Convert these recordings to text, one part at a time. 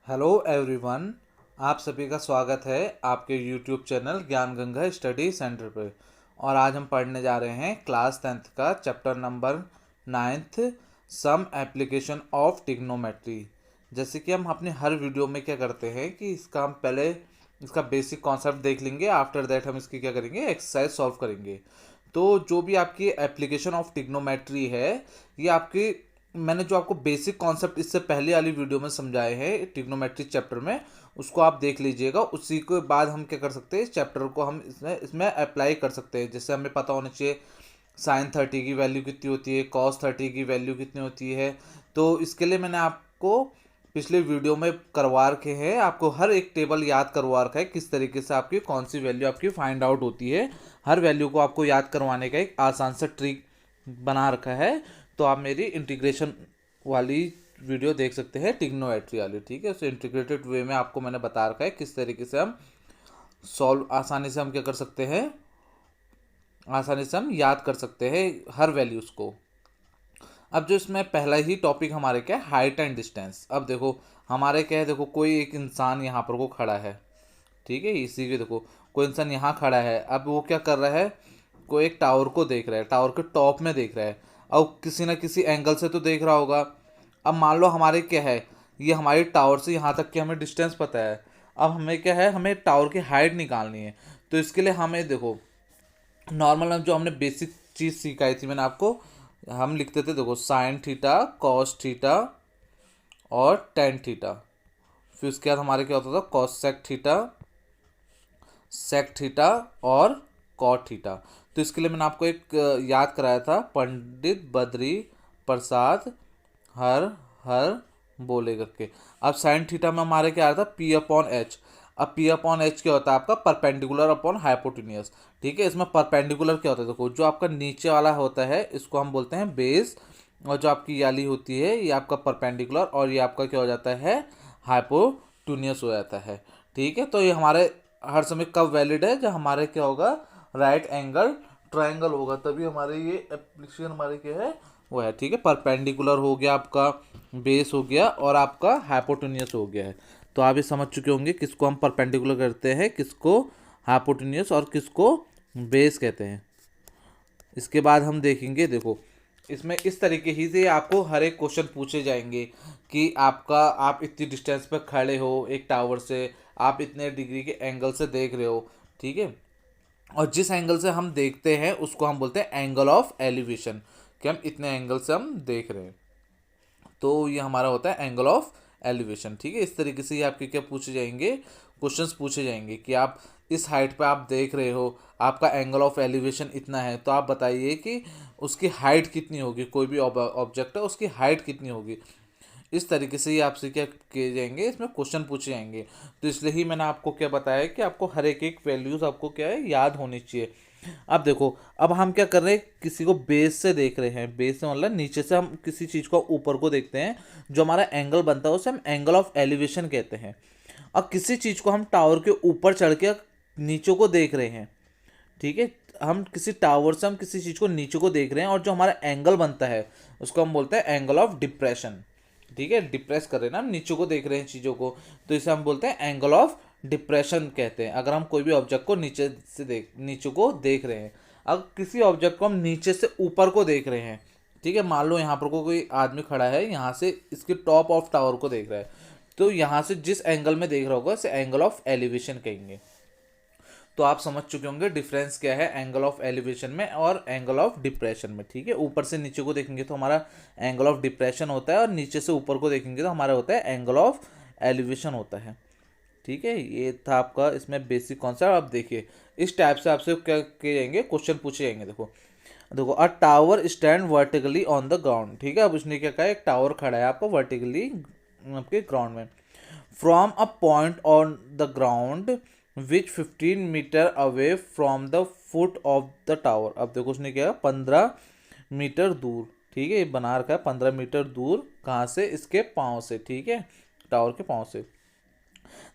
Hello everyone. आप सभी का स्वागत है आपके यूट्यूब चैनल ज्ञान गंगा स्टडी सेंटर पे। और आज हम पढ़ने जा रहे हैं क्लास 10th का chapter number 9th, some application of trigonometry. जैसे कि हम अपने हर वीडियो में क्या करते हैं कि इसका हम पहले इसका बेसिक कॉन्सेप्ट देख लेंगे, आफ्टर दैट हम इसकी क्या करेंगे, एक्सरसाइज सॉल्व करेंगे। तो जो भी आपकी एप्लीकेशन ऑफ ट्रिग्नोमेट्री है, ये आपकी मैंने जो आपको बेसिक कॉन्सेप्ट इससे पहले वाली वीडियो में समझाए हैं ट्रिग्नोमेट्री चैप्टर में, उसको आप देख लीजिएगा। उसी के बाद हम क्या कर सकते हैं, इस चैप्टर को हम इसमें अप्लाई कर सकते हैं। जैसे हमें पता होना चाहिए साइन 30 की वैल्यू कितनी होती है, कॉस 30 की वैल्यू कितनी होती है। तो इसके लिए मैंने आपको पिछले वीडियो में करवा रखे हैं, आपको हर एक टेबल याद करवा रखा है किस तरीके से आपकी कौन सी वैल्यू आपकी फाइंड आउट होती है। हर वैल्यू को आपको याद करवाने का एक आसान सा ट्रिक बना रखा है। तो आप मेरी इंटीग्रेशन वाली वीडियो देख सकते हैं, ट्रिग्नोमेट्री वाली, ठीक है। उसे इंटीग्रेटेड वे में आपको मैंने बता रखा है किस तरीके से हम सॉल्व आसानी से हम क्या कर सकते हैं, आसानी से हम याद कर सकते हैं हर वैल्यूज़ को। अब जो इसमें पहला ही टॉपिक हमारे क्या है, हाइट एंड डिस्टेंस। अब देखो हमारे क्या है, देखो कोई एक इंसान यहाँ पर को खड़ा है, ठीक है। इसी के देखो कोई इंसान यहाँ खड़ा है। अब वो क्या कर रहा है, कोई एक टावर को देख रहा है, टावर के टॉप में देख रहा है। अब किसी ना किसी एंगल से तो देख रहा होगा। अब मान लो हमारे क्या है, ये हमारी टावर से यहाँ तक की हमें डिस्टेंस पता है। अब हमें क्या है, हमें टावर की हाइट निकालनी है। तो इसके लिए हमें देखो नॉर्मल जो हमने बेसिक चीज़ सिखाई थी मैंने आपको, हम लिखते थे देखो साइन थीटा, कॉस थीटा और टेन थीटा। फिर उसके बाद हमारे क्या होता था, cosec theta, sec theta और कॉट थीटा। तो इसके लिए मैंने आपको एक याद कराया था, पंडित बद्री प्रसाद हर हर बोले करके। अब साइन थीटा में हमारे क्या आया था, पी अपॉन एच। अब पी अपॉन एच क्या होता है आपका, परपेंडिकुलर अपॉन हाइपोटेन्यूस, ठीक है। इसमें परपेंडिकुलर क्या होता है, देखो जो आपका नीचे वाला होता है इसको हम बोलते हैं बेस, और जो आपकी याली होती है ये आपका परपेंडिकुलर, और ये आपका क्या हो जाता है, हाइपोटेन्यूस हो जाता है, ठीक है। तो ये हमारे हर समय कब वैलिड है, जब हमारे क्या होगा, राइट एंगल ट्रायंगल होगा, तभी हमारे ये एप्लीकेशन हमारे क्या है वो है, ठीक है। परपेंडिकुलर हो गया आपका, बेस हो गया और आपका हाइपोटेन्यूस हो गया है। तो आप ये समझ चुके होंगे किसको हम परपेंडिकुलर करते हैं, किसको हाइपोटेन्यूस और किसको बेस कहते हैं। इसके बाद हम देखेंगे, देखो इसमें इस तरीके ही से आपको हर एक क्वेश्चन पूछे जाएंगे कि आप इतनी डिस्टेंस पर खड़े हो एक टावर से, आप इतने डिग्री के एंगल से देख रहे हो, ठीक है। और जिस एंगल से हम देखते हैं उसको हम बोलते हैं एंगल ऑफ एलिवेशन, कि हम इतने एंगल से हम देख रहे हैं। तो ये हमारा होता है एंगल ऑफ एलिवेशन, ठीक है। इस तरीके से ये आपके क्या पूछे जाएंगे, क्वेश्चंस पूछे जाएंगे कि आप इस हाइट पे आप देख रहे हो, आपका एंगल ऑफ एलिवेशन इतना है, तो आप बताइए कि उसकी हाइट कितनी होगी, कोई भी ऑब्जेक्ट है उसकी हाइट कितनी होगी। इस तरीके से ही आपसे क्या किए जाएंगे, इसमें क्वेश्चन पूछे जाएंगे। तो इसलिए ही मैंने आपको क्या बताया कि आपको हर एक एक वैल्यूज़ आपको क्या है याद होनी चाहिए। अब देखो, अब हम क्या कर रहे हैं, किसी को बेस से देख रहे हैं, बेस से मतलब नीचे से हम किसी चीज़ को ऊपर को देखते हैं, जो हमारा एंगल बनता है उसे हम एंगल ऑफ एलिवेशन कहते हैं। अब किसी चीज़ को हम टावर के ऊपर चढ़ के नीचे को देख रहे हैं, ठीक है। हम किसी टावर से हम किसी चीज़ को नीचे को देख रहे हैं, और जो हमारा एंगल बनता है उसको हम बोलते हैं एंगल ऑफ डिप्रेशन, ठीक है। डिप्रेस कर रहे हैं ना, हम नीचे को देख रहे हैं चीज़ों को, तो इसे हम बोलते हैं एंगल ऑफ डिप्रेशन कहते हैं। अगर हम कोई भी ऑब्जेक्ट को नीचे को देख रहे हैं, अगर किसी ऑब्जेक्ट को हम नीचे से ऊपर को देख रहे हैं, ठीक है। मान लो यहाँ पर कोई आदमी खड़ा है, यहाँ से इसके टॉप ऑफ टावर को देख रहा है, तो यहाँ से जिस एंगल में देख रहा होगा इसे एंगल ऑफ एलिवेशन कहेंगे। तो आप समझ चुके होंगे डिफरेंस क्या है एंगल ऑफ एलिवेशन में और एंगल ऑफ डिप्रेशन में, ठीक है। ऊपर से नीचे को देखेंगे तो हमारा एंगल ऑफ डिप्रेशन होता है, और नीचे से ऊपर को देखेंगे तो हमारा होता है एंगल ऑफ एलिवेशन होता है, ठीक है। ये था आपका इसमें बेसिक कॉन्सेप्ट। आप देखिए इस टाइप से आपसे क्या किए जाएंगे, क्वेश्चन पूछे जाएंगे। देखो देखो, अ tower stand vertically on the ground, ठीक है। अब उसने क्या कहा, एक टावर खड़ा है आपका वर्टिकली आपके ग्राउंड में, from a point on the ground which 15 metre away from the foot of the tower. अब देखो उसने क्या 15 मीटर दूर, ठीक है। ये बना रखा है 15 मीटर दूर, कहाँ से, इसके पाँव से, ठीक है, टावर के पाँव से।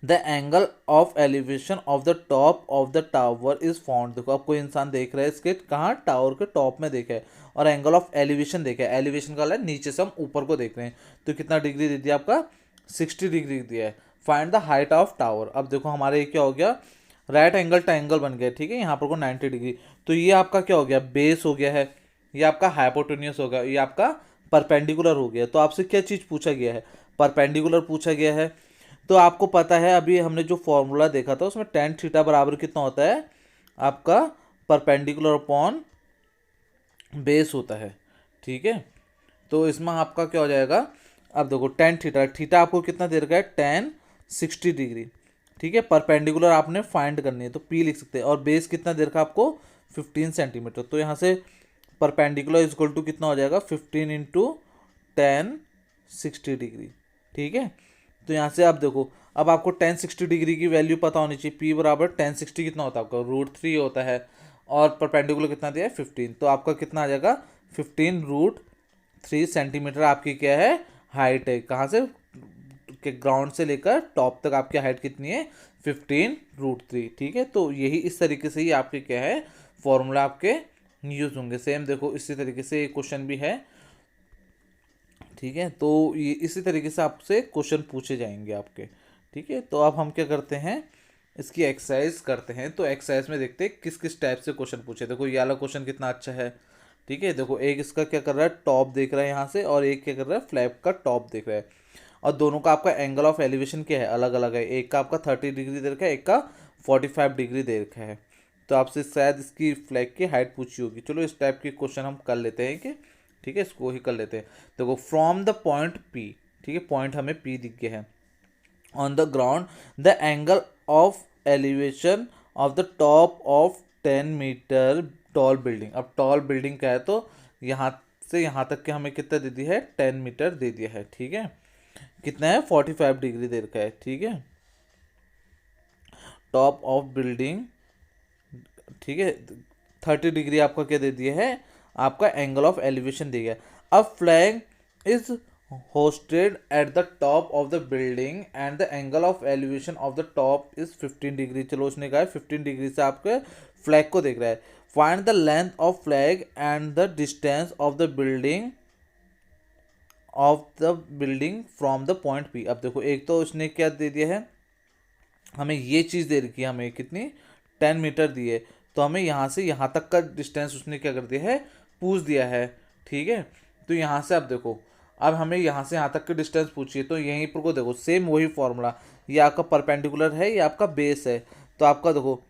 The angle of elevation of the top of the tower is found. देखो अब कोई इंसान देख रहा है, इसके कहाँ, टावर के टॉप में देखा है, और एंगल ऑफ एलिवेशन देखा है। एलिवेशन का है नीचे से हम ऊपर को देख रहे हैं, तो कितना डिग्री दे दिया आपका, 60 डिग्री दिया है। Find the height of tower. अब देखो हमारे ये क्या हो गया, राइट एंगल ट्रायंगल बन गया, ठीक है, यहाँ पर को 90 डिग्री। तो ये आपका क्या हो गया, बेस हो गया है, ये आपका हाइपोटेन्यूस हो गया, ये आपका परपेंडिकुलर हो गया। तो आपसे क्या चीज़ पूछा गया है, परपेंडिकुलर पूछा गया है। तो आपको पता है अभी हमने जो फॉर्मूला देखा था उसमें टेन थीटा बराबर कितना होता है, आपका परपेंडिकुलर अपॉन बेस होता है, ठीक है। तो इसमें आपका क्या हो जाएगा, अब देखो टेन थीटा, थीटा आपको कितना दे रखा है, टेन 60 डिग्री, ठीक है। परपेंडिकुलर आपने फाइंड करनी है तो पी लिख सकते हैं, और बेस कितना दे रखा है आपको 15 सेंटीमीटर। तो यहाँ से परपेंडिकुलर इज इक्वल टू कितना हो जाएगा, 15 इंटू 10 60 डिग्री, ठीक है। तो यहाँ से आप देखो, अब आपको 1060 डिग्री की वैल्यू पता होनी चाहिए, पी बराबर 1060 कितना होता है आपका, √3 होता है, और परपेंडिकुलर कितना दिया है 15। तो आपका कितना आ जाएगा, 15√3 सेंटीमीटर आपकी क्या है, हाइट है। कहाँ से, के ग्राउंड से लेकर टॉप तक आपकी हाइट कितनी है, 15√3, ठीक है। तो यही इस तरीके से ही आपके क्या है, फॉर्मूला आपके यूज होंगे। सेम देखो इसी तरीके से एक क्वेश्चन भी है, ठीक है। तो ये इसी तरीके से आपसे क्वेश्चन पूछे जाएंगे आपके, ठीक है। तो अब हम क्या करते हैं, इसकी एक्सरसाइज करते हैं। तो एक्सरसाइज में देखते हैं किस किस टाइप से क्वेश्चन पूछे। देखो ये वाला क्वेश्चन कितना अच्छा है, ठीक है। देखो एक इसका क्या कर रहा है, टॉप देख रहा है यहाँ से, और एक क्या कर रहा है, फ्लैप का टॉप देख रहा है, और दोनों का आपका एंगल ऑफ एलिवेशन क्या है, अलग अलग है। एक का आपका 30 डिग्री दे रखा है, एक का 45 डिग्री दे रखा है। तो आपसे शायद इसकी फ्लैग की हाइट पूछी होगी। चलो इस टाइप की क्वेश्चन हम कर लेते हैं कि, ठीक है, इसको ही कर लेते हैं। देखो फ्रॉम द पॉइंट पी, ठीक है, पॉइंट हमें पी दिख गया है, on the ground the angle of elevation of the top of 10 metre tall building. अब टॉल बिल्डिंग क्या है, तो यहाँ से यहाँ तक के हमें कितना दे दिया है, 10 मीटर दे दिया है, ठीक है। कितना है, 45 डिग्री दे रखा है, ठीक है। टॉप ऑफ बिल्डिंग, ठीक है, 30 डिग्री आपका क्या दे दिया है, आपका एंगल ऑफ एलिवेशन दिया है। अब flag is hosted eight the top of the building and the angle of elevation of the top is 15 degree. चलो उसने कहा है 15 डिग्री से आपके फ्लैग को देख रहा है। Find the length of flag and the distance of the building from the point P. अब देखो एक तो उसने क्या दे दिया है, हमें ये चीज़ दे रखी है, हमें कितनी 10 मीटर दी है। तो हमें यहाँ से यहाँ तक का डिस्टेंस उसने क्या कर दिया है, पूछ दिया है, ठीक है। तो यहाँ से आप देखो, अब हमें यहाँ से यहाँ तक की डिस्टेंस पूछिए, तो यहीं पर को देखो सेम वही फॉर्मूला, ये आपका परपेंडिकुलर है, ये आपका बेस है। तो आपका देखो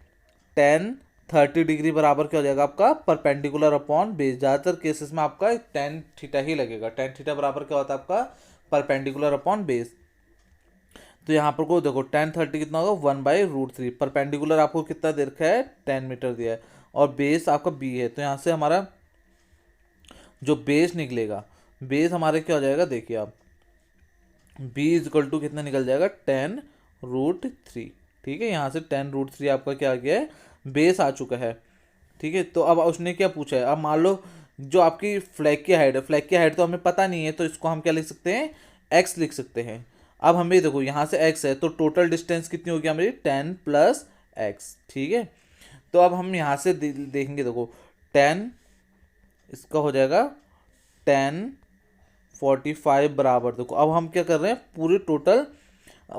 10 30 डिग्री बराबर क्या हो जाएगा, आपका परपेंडिकुलर अपॉन बेस। ज़्यादातर केसेस में आपका 10 थीटा ही लगेगा। 10 थीटा बराबर क्या होता है, आपका परपेंडिकुलर अपॉन बेस। तो यहाँ पर को देखो 10 30 कितना होगा, 1/√3। परपेंडिकुलर आपको कितना दे रखा है, 10 मीटर दिया है, और बेस आपका बी है। तो यहाँ से हमारा जो बेस निकलेगा, बेस हमारे क्या हो जाएगा, देखिए आप, b इज इक्वल टू कितना निकल जाएगा, 10√3, ठीक है। यहाँ से 10√3 आपका क्या आ गया है, बेस आ चुका है, ठीक है। तो अब उसने क्या पूछा है, अब मान लो जो आपकी फ्लैग की हाइट है, फ्लैग की हाइट तो हमें पता नहीं है, तो इसको हम क्या लिख सकते हैं, x लिख सकते हैं। अब हमें देखो यहाँ से x है, तो टोटल डिस्टेंस कितनी होगी हमारी, 10 + x, ठीक है। तो अब हम यहाँ से देखेंगे, देखो 10, इसका हो जाएगा 10 45 बराबर। देखो अब हम क्या कर रहे हैं, पूरे टोटल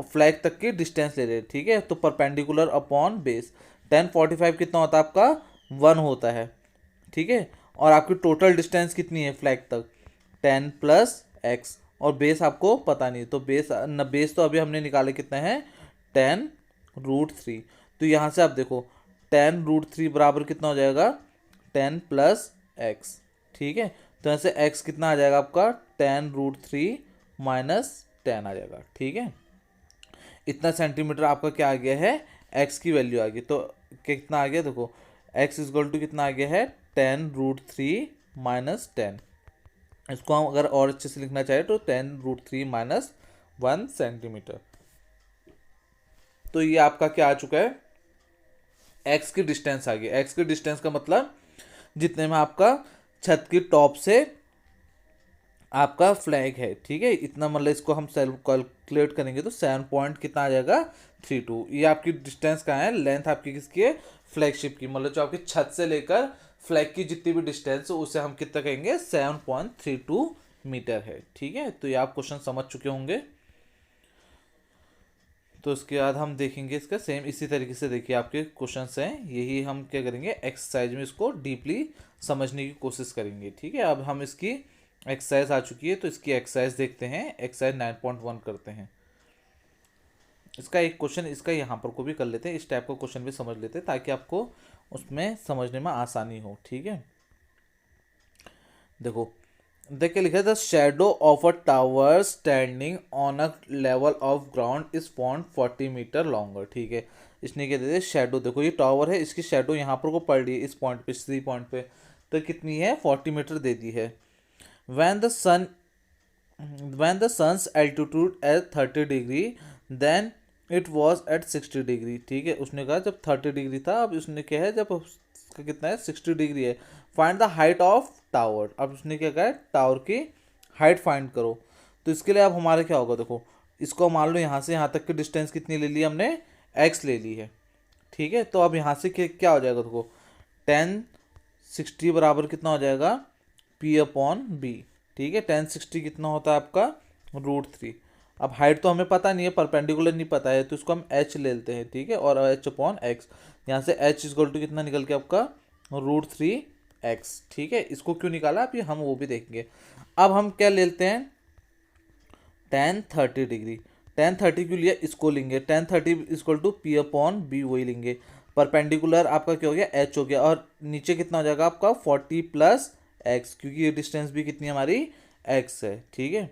फ्लैग तक की डिस्टेंस ले रहे हैं, ठीक है। तो परपेंडिकुलर अपॉन बेस, 10 45 कितना होता है आपका, 1 होता है, ठीक है। और आपकी टोटल डिस्टेंस कितनी है फ्लैग तक, 10 + x, और बेस आपको पता नहीं, तो बेस तो अभी हमने निकाले कितना है, 10√3। तो यहाँ से आप देखो 10√3 बराबर कितना हो जाएगा, 10 + x, ठीक है। तो यहाँ से x कितना आ जाएगा आपका, 10√3 - 10 आ जाएगा, ठीक है। इतना सेंटीमीटर आपका क्या आ गया है, x की वैल्यू आ गई। तो कितना आ गया, देखो x इक्वल टू कितना आ गया है, 10√3 - 10। इसको हम अगर और अच्छे से लिखना चाहे तो 10√3 - 1 सेंटीमीटर। तो ये आपका क्या आ चुका है, x की डिस्टेंस आ गई। x की डिस्टेंस का मतलब जितने में आपका छत की टॉप से आपका फ्लैग है, ठीक है, इतना, मतलब इसको हम सेल्फ कैलकुलेट करेंगे तो 7 पॉइंट कितना आ जाएगा, 32। ये आपकी डिस्टेंस कहाँ है, लेंथ आपकी किसकी है, फ्लैगशिप की, मतलब जो आपकी छत से लेकर फ्लैग की जितनी भी डिस्टेंस है उसे हम कितना कहेंगे, 7.32 मीटर है, ठीक है। तो ये आप क्वेश्चन समझ चुके होंगे। तो उसके बाद हम देखेंगे इसका सेम इसी तरीके से। देखिए आपके क्वेश्चंस हैं, यही हम क्या करेंगे एक्सरसाइज में इसको डीपली समझने की कोशिश करेंगे। ठीक है, अब हम इसकी एक्सरसाइज आ चुकी है तो इसकी एक्सरसाइज देखते हैं। एक्सरसाइज 9.1 करते हैं। इसका एक क्वेश्चन इसका यहाँ पर को भी कर लेते हैं, इस टाइप का क्वेश्चन भी समझ लेते हैं ताकि आपको उसमें समझने में आसानी हो। ठीक है, देखो देख के लिखा है the shadow of a tower standing on a level of ground is found 40 metres longer. ठीक है, इसने क्या दे दिया शेडो। देखो ये टावर है, इसकी शेडो यहाँ पर को पड़ रही है इस पॉइंट पे, सी पॉइंट पे, तो कितनी है 40 मीटर दे दी है। When the sun's altitude at 30 degree then it was at 60 degree. ठीक है, उसने कहा जब 30 डिग्री था, अब उसने क्या है जब उसका कितना है 60 डिग्री है। Find the height of tower. अब उसने क्या कहा टावर की हाइट फाइंड करो। तो इसके लिए अब हमारा क्या होगा, देखो इसको मान लो यहाँ से यहाँ तक की डिस्टेंस कितनी ले ली हमने, x ले ली है। ठीक है, तो अब यहाँ से क्या हो जाएगा, देखो 1060 बराबर कितना हो जाएगा p/b। ठीक है, 1060 कितना होता है आपका √3। अब हाइट तो हमें पता नहीं है, परपेंडिकुलर नहीं पता है, तो इसको हम h ले लेते हैं। ठीक है, और h/x, यहाँ से h = कितना निकल के आपका √3x। ठीक है, इसको क्यों निकाला अभी हम वो भी देखेंगे। अब हम क्या लेते हैं tan 30 डिग्री। tan 30 क्यों लिया, इसको लेंगे। tan 30 = p/b, वही लेंगे। परपेंडिकुलर आपका क्या हो गया h हो गया, और नीचे कितना हो जाएगा आपका 40 + x, क्योंकि ये डिस्टेंस भी कितनी हमारी x है। ठीक है,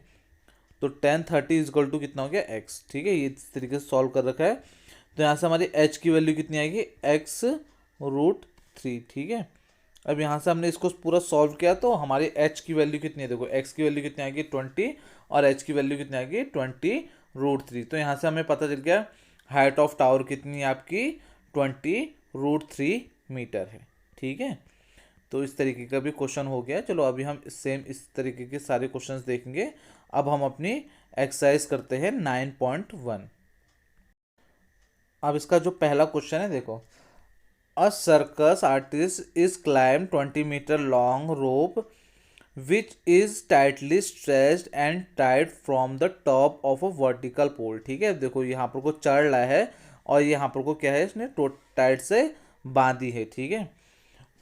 तो tan 30 = कितना हो गया x। ठीक है, ये इस तरीके से सॉल्व कर रखा है। तो यहाँ से हमारी h की वैल्यू कितनी आएगी x√3। ठीक है, अब यहाँ से हमने इसको पूरा सॉल्व किया तो हमारी h की वैल्यू कितनी है, देखो x की वैल्यू कितनी आएगी 20 और h की वैल्यू कितनी आएगी 20√3। तो यहाँ से हमें पता चल गया हाइट ऑफ टावर कितनी है आपकी 20√3 मीटर है। ठीक है, तो इस तरीके का भी क्वेश्चन हो गया। चलो अभी हम सेम इस तरीके के सारे क्वेश्चंस देखेंगे। अब हम अपनी एक्सरसाइज करते हैं 9.1। अब इसका जो पहला क्वेश्चन है देखो, a circus artist is climb 20 metre long rope which is tightly stretched and tied from the top of a vertical pole. ठीक है, देखो यहाँ पर को चढ़ रहा है और यहाँ पर को क्या है इसने टाइट से बांधी है। ठीक है,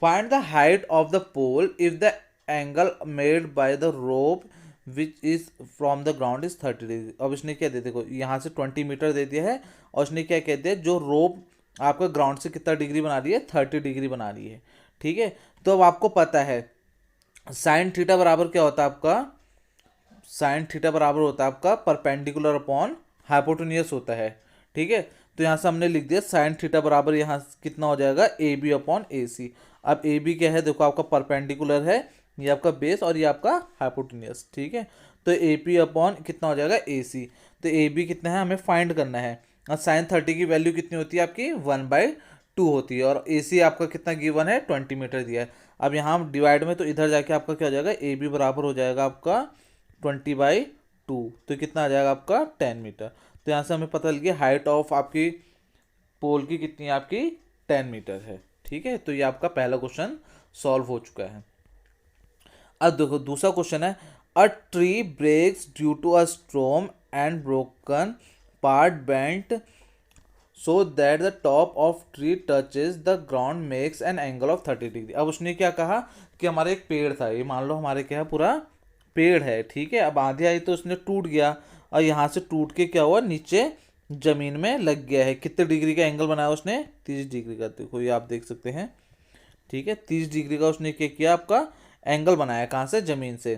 find the height of the pole if the angle made by the rope which is from the ground is 30 degree. अब इसने क्या दे, देखो यहाँ से 20 मीटर दे दिया है और इसने क्या कह दिया जो रोप आपका ग्राउंड से कितना डिग्री बना रही है 30 डिग्री बना रही है। ठीक है, तो अब आपको पता है साइन थीटा बराबर क्या होता है आपका, साइन थीटा बराबर होता है आपका परपेंडिकुलर अपॉन हाइपोटेन्यूस होता है। ठीक है, तो यहाँ से हमने लिख दिया साइन थीटा बराबर यहाँ कितना हो जाएगा AB/AC। अब AB क्या है, देखो आपका परपेंडिकुलर है, ये आपका बेस और ये आपका हाइपोटेन्यूस। ठीक है, तो AP/ कितना हो जाएगा AC। तो AB कितना है हमें फाइंड करना है, और साइन 30 की वैल्यू कितनी होती है आपकी 1/2 होती है, और AC आपका कितना गिवन है 20 मीटर दिया है। अब यहाँ डिवाइड में तो इधर जाके आपका क्या हो जाएगा AB बराबर हो जाएगा आपका 20/2, तो कितना आ जाएगा आपका 10 मीटर। तो यहाँ से हमें पता लग गया हाइट ऑफ आपकी पोल की कितनी है आपकी 10 मीटर है। ठीक है, तो ये आपका पहला क्वेश्चन सॉल्व हो चुका है। अब देखो दूसरा क्वेश्चन है, a tree breaks due to a storm and broken part bent so that the top of tree touches the ground makes an angle of 30 degree. अब उसने क्या कहा कि हमारा एक पेड़ था, ये मान लो हमारे क्या है पूरा पेड़ है। ठीक है, अब आंधी आई तो उसने टूट गया, और यहाँ से टूट के क्या हुआ नीचे जमीन में लग गया है। कितने डिग्री का एंगल बनाया उसने 30 डिग्री का, देखो ये आप देख सकते हैं। ठीक है, 30 डिग्री का उसने क्या किया आपका एंगल बनाया, कहाँ से जमीन से।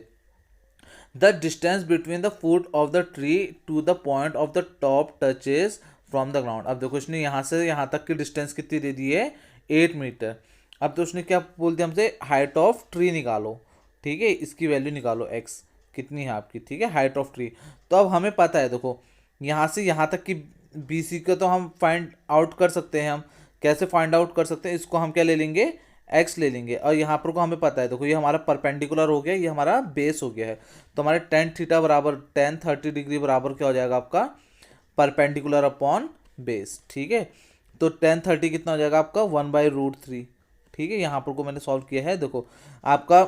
The distance between the foot of the tree to the point of the top touches from the ground. अब देखो इसने यहाँ से यहाँ तक की डिस्टेंस कितनी दे दी है 8 मीटर। अब तो उसने क्या बोल दिया हमसे हाइट ऑफ ट्री निकालो। ठीक है, इसकी वैल्यू निकालो x कितनी है आपकी। ठीक है, हाइट ऑफ ट्री। तो अब हमें पता है देखो यहाँ से यहाँ तक की BC का तो हम फाइंड आउट कर सकते हैं। हम कैसे फाइंड आउट कर सकते हैं, इसको हम क्या ले लेंगे x ले लेंगे, और यहाँ पर को हमें पता है देखो ये हमारा परपेंडिकुलर हो गया, ये हमारा बेस हो गया है। तो हमारे tan थीटा बराबर tan 30 डिग्री बराबर क्या हो जाएगा आपका परपेंडिकुलर अपॉन बेस। ठीक है, तो tan 30 कितना हो जाएगा आपका 1/√3। ठीक है, यहाँ पर को मैंने सॉल्व किया है। देखो आपका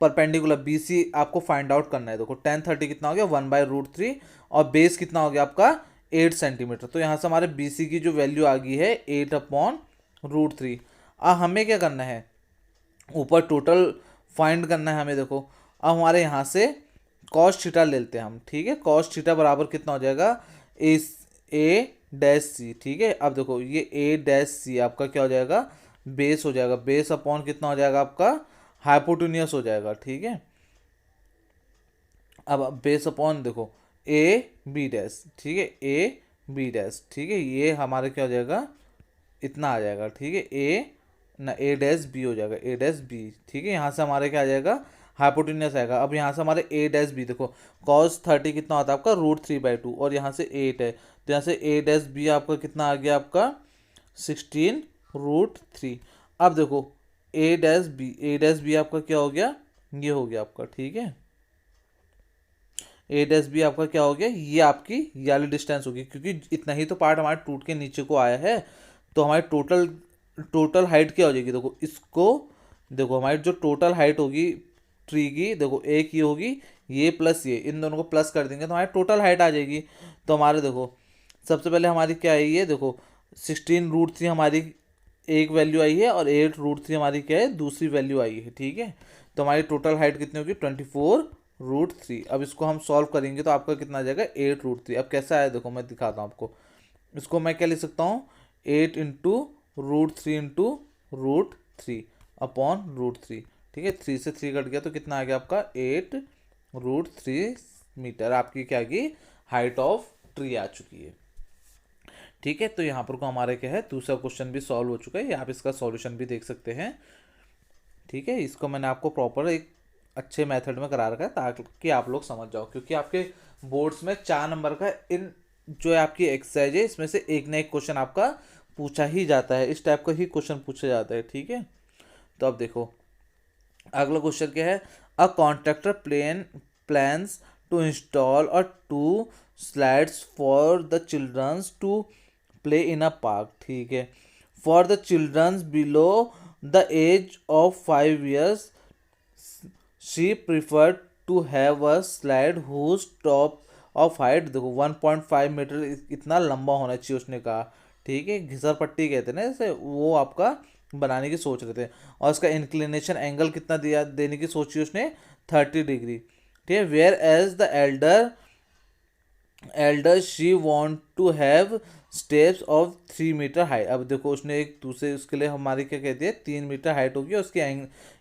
परपेंडिकुलर BC आपको फाइंड आउट करना है। देखो tan 30 कितना हो गया 1/√3 और बेस कितना हो गया आपका 8 सेंटीमीटर। तो यहाँ से हमारे बी सी की जो वैल्यू आ गई है 8/√3। अब हमें क्या करना है, ऊपर टोटल फाइंड करना है हमें। देखो अब हमारे यहाँ से कॉस थीटा ले लेते हैं हम, ठीक है। कॉस थीटा बराबर कितना हो जाएगा, ए डैश सी, ठीक है। अब देखो ये ए डैश सी आपका क्या हो जाएगा, बेस हो जाएगा। बेस अपॉन कितना हो जाएगा आपका, हाइपोटेन्यूस हो जाएगा, ठीक है। अब बेस अपॉन देखो ए बी डैश, ठीक है, ए बी डैश, ठीक है। ये हमारे क्या हो जाएगा, इतना आ जाएगा, ठीक है। ए डैश बी हो जाएगा, ए डैश बी, ठीक है। यहाँ से हमारे क्या आ जाएगा, हाइपोटेन्यूस आएगा। अब यहाँ से हमारे ए डैश बी देखो, कॉस 30 कितना होता है आपका, √3/2, और यहाँ से 8 है, तो यहाँ से ए डैश बी आपका कितना आ गया आपका 16√3। अब देखो ए डैश बी आपका क्या हो गया, ये हो गया आपका, ठीक है। ए डैश बी आपका क्या हो गया, ये आपकी ये वाली डिस्टेंस होगी, क्योंकि इतना ही तो पार्ट हमारे टूट के नीचे को आया है। तो हमारी टोटल हाइट क्या हो जाएगी, देखो इसको, देखो हमारी जो टोटल हाइट होगी ट्री की, देखो एक ये होगी, ये प्लस ये, इन दोनों को प्लस कर देंगे तो हमारी टोटल हाइट आ जाएगी। तो हमारे देखो सबसे पहले हमारी क्या आई है, देखो 16√3 हमारी एक वैल्यू आई है, और 8√3 हमारी क्या है, दूसरी वैल्यू आई है, ठीक है। तो हमारी टोटल हाइट कितनी होगी, 24√3। अब इसको हम सॉल्व करेंगे तो आपका कितना आ जाएगा, 8√3। अब कैसा आया देखो, मैं दिखाता हूँ आपको। इसको मैं क्या लिख सकता हूँ, 8 × √3 अपॉन √3, ठीक है। 3 से 3 कट गया तो कितना आ गया आपका, 8√3 मीटर आपकी क्या की हाइट ऑफ ट्री आ चुकी है, ठीक है। तो यहाँ पर को हमारे क्या है, दूसरा क्वेश्चन भी सॉल्व हो चुका है। आप इसका सॉल्यूशन भी देख सकते हैं, ठीक है। इसको मैंने आपको प्रॉपर एक अच्छे मेथड में करा रखा है ताकि आप लोग समझ जाओ, क्योंकि आपके बोर्ड्स में 4 नंबर का इन जो है आपकी एक्सरसाइज है, इसमें से एक ना एक क्वेश्चन आपका पूछा ही जाता है, इस टाइप का ही क्वेश्चन पूछा जाता है, ठीक है। तो अब देखो अगला क्वेश्चन क्या है, a contractor plans to install a 2 slides for the childrens to play in a park, ठीक है। For the childrens below the age of 5 years she preferred to have a slide whose top of height, देखो 1.5 metre इतना लंबा होना चाहिए उसने कहा, ठीक है। घिसर पट्टी कहते हैं ना जैसे, वो आपका बनाने की सोच रहे थे। और उसका इंक्लिनेशन एंगल कितना दिया देने की सोची उसने, 30 डिग्री, ठीक है। Whereas the elder she want to have steps of 3 metre height. अब देखो उसने एक दूसरे, उसके लिए हमारी क्या कहती है, 3 मीटर हाइट होगी, और उसकी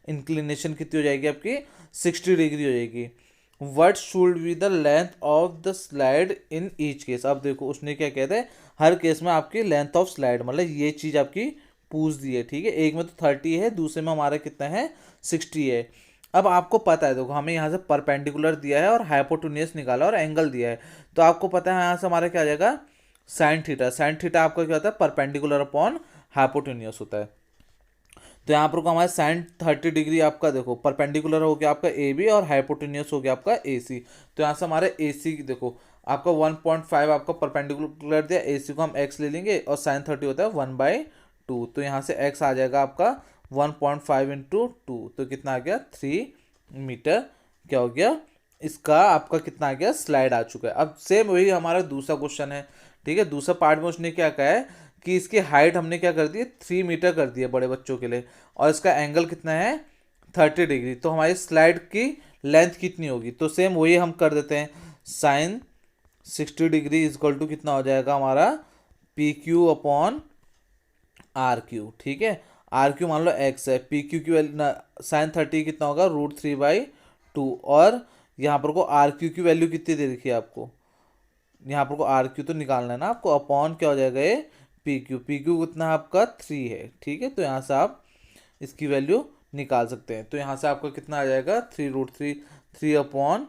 इंक्लिनेशन कितनी हो जाएगी आपकी, 60 डिग्री हो जाएगी। What should be the length of the slide in each case. अब देखो उसने क्या कहते हैं, हर केस में आपकी लेंथ ऑफ स्लाइड, मतलब ये चीज़ आपकी पूछ दी है, ठीक है। एक में तो 30 है, दूसरे में हमारा कितना है, 60 है। अब आपको पता है, देखो हमें यहाँ से परपेंडिकुलर दिया है और हाइपोटेन्यूस निकाला और एंगल दिया है, तो आपको पता है यहाँ से हमारा क्या आ जाएगा, साइन थीटा। साइन थीटा आपका क्या होता है, परपेंडिकुलर अपॉन हाइपोटेन्यूस होता है। तो यहाँ पर को हमारे साइन 30 डिग्री आपका देखो परपेंडिकुलर हो गया आपका ए बी, और हाइपोटेन्यूस हो गया आपका ए सी। तो यहाँ से हमारे ए सी देखो आपका 1.5 आपका परपेंडिकुलर दिया, ए सी को हम एक्स ले लेंगे, और साइन 30 होता है 1/2। तो यहाँ से एक्स आ जाएगा आपका 1.5 × 2, तो कितना आ गया, 3 मीटर क्या हो गया, इसका आपका कितना आ गया, स्लाइड आ चुका है। अब सेम वही हमारा दूसरा क्वेश्चन है, ठीक है। दूसरा पार्ट में उसने क्या कहा है कि इसकी हाइट हमने क्या कर दी है, 3 मीटर कर दी है बड़े बच्चों के लिए, और इसका एंगल कितना है, 30 डिग्री। तो हमारी स्लाइड की लेंथ कितनी होगी, तो सेम वही हम कर देते हैं, साइन 60 डिग्री इजक्वल टू कितना हो जाएगा हमारा, PQ अपॉन RQ, ठीक है। RQ मान लो x है, PQ की साइन 30 कितना होगा, √3/2, और यहाँ पर को RQ की वैल्यू कितनी दे रखी है आपको, यहाँ पर को RQ तो निकालना है ना आपको, अपॉन क्या हो जाएगा ये PQ कितना आपका 3 है, ठीक है। तो यहाँ से आप इसकी वैल्यू निकाल सकते हैं। तो यहाँ से आपका कितना आ जाएगा, 3 अपॉन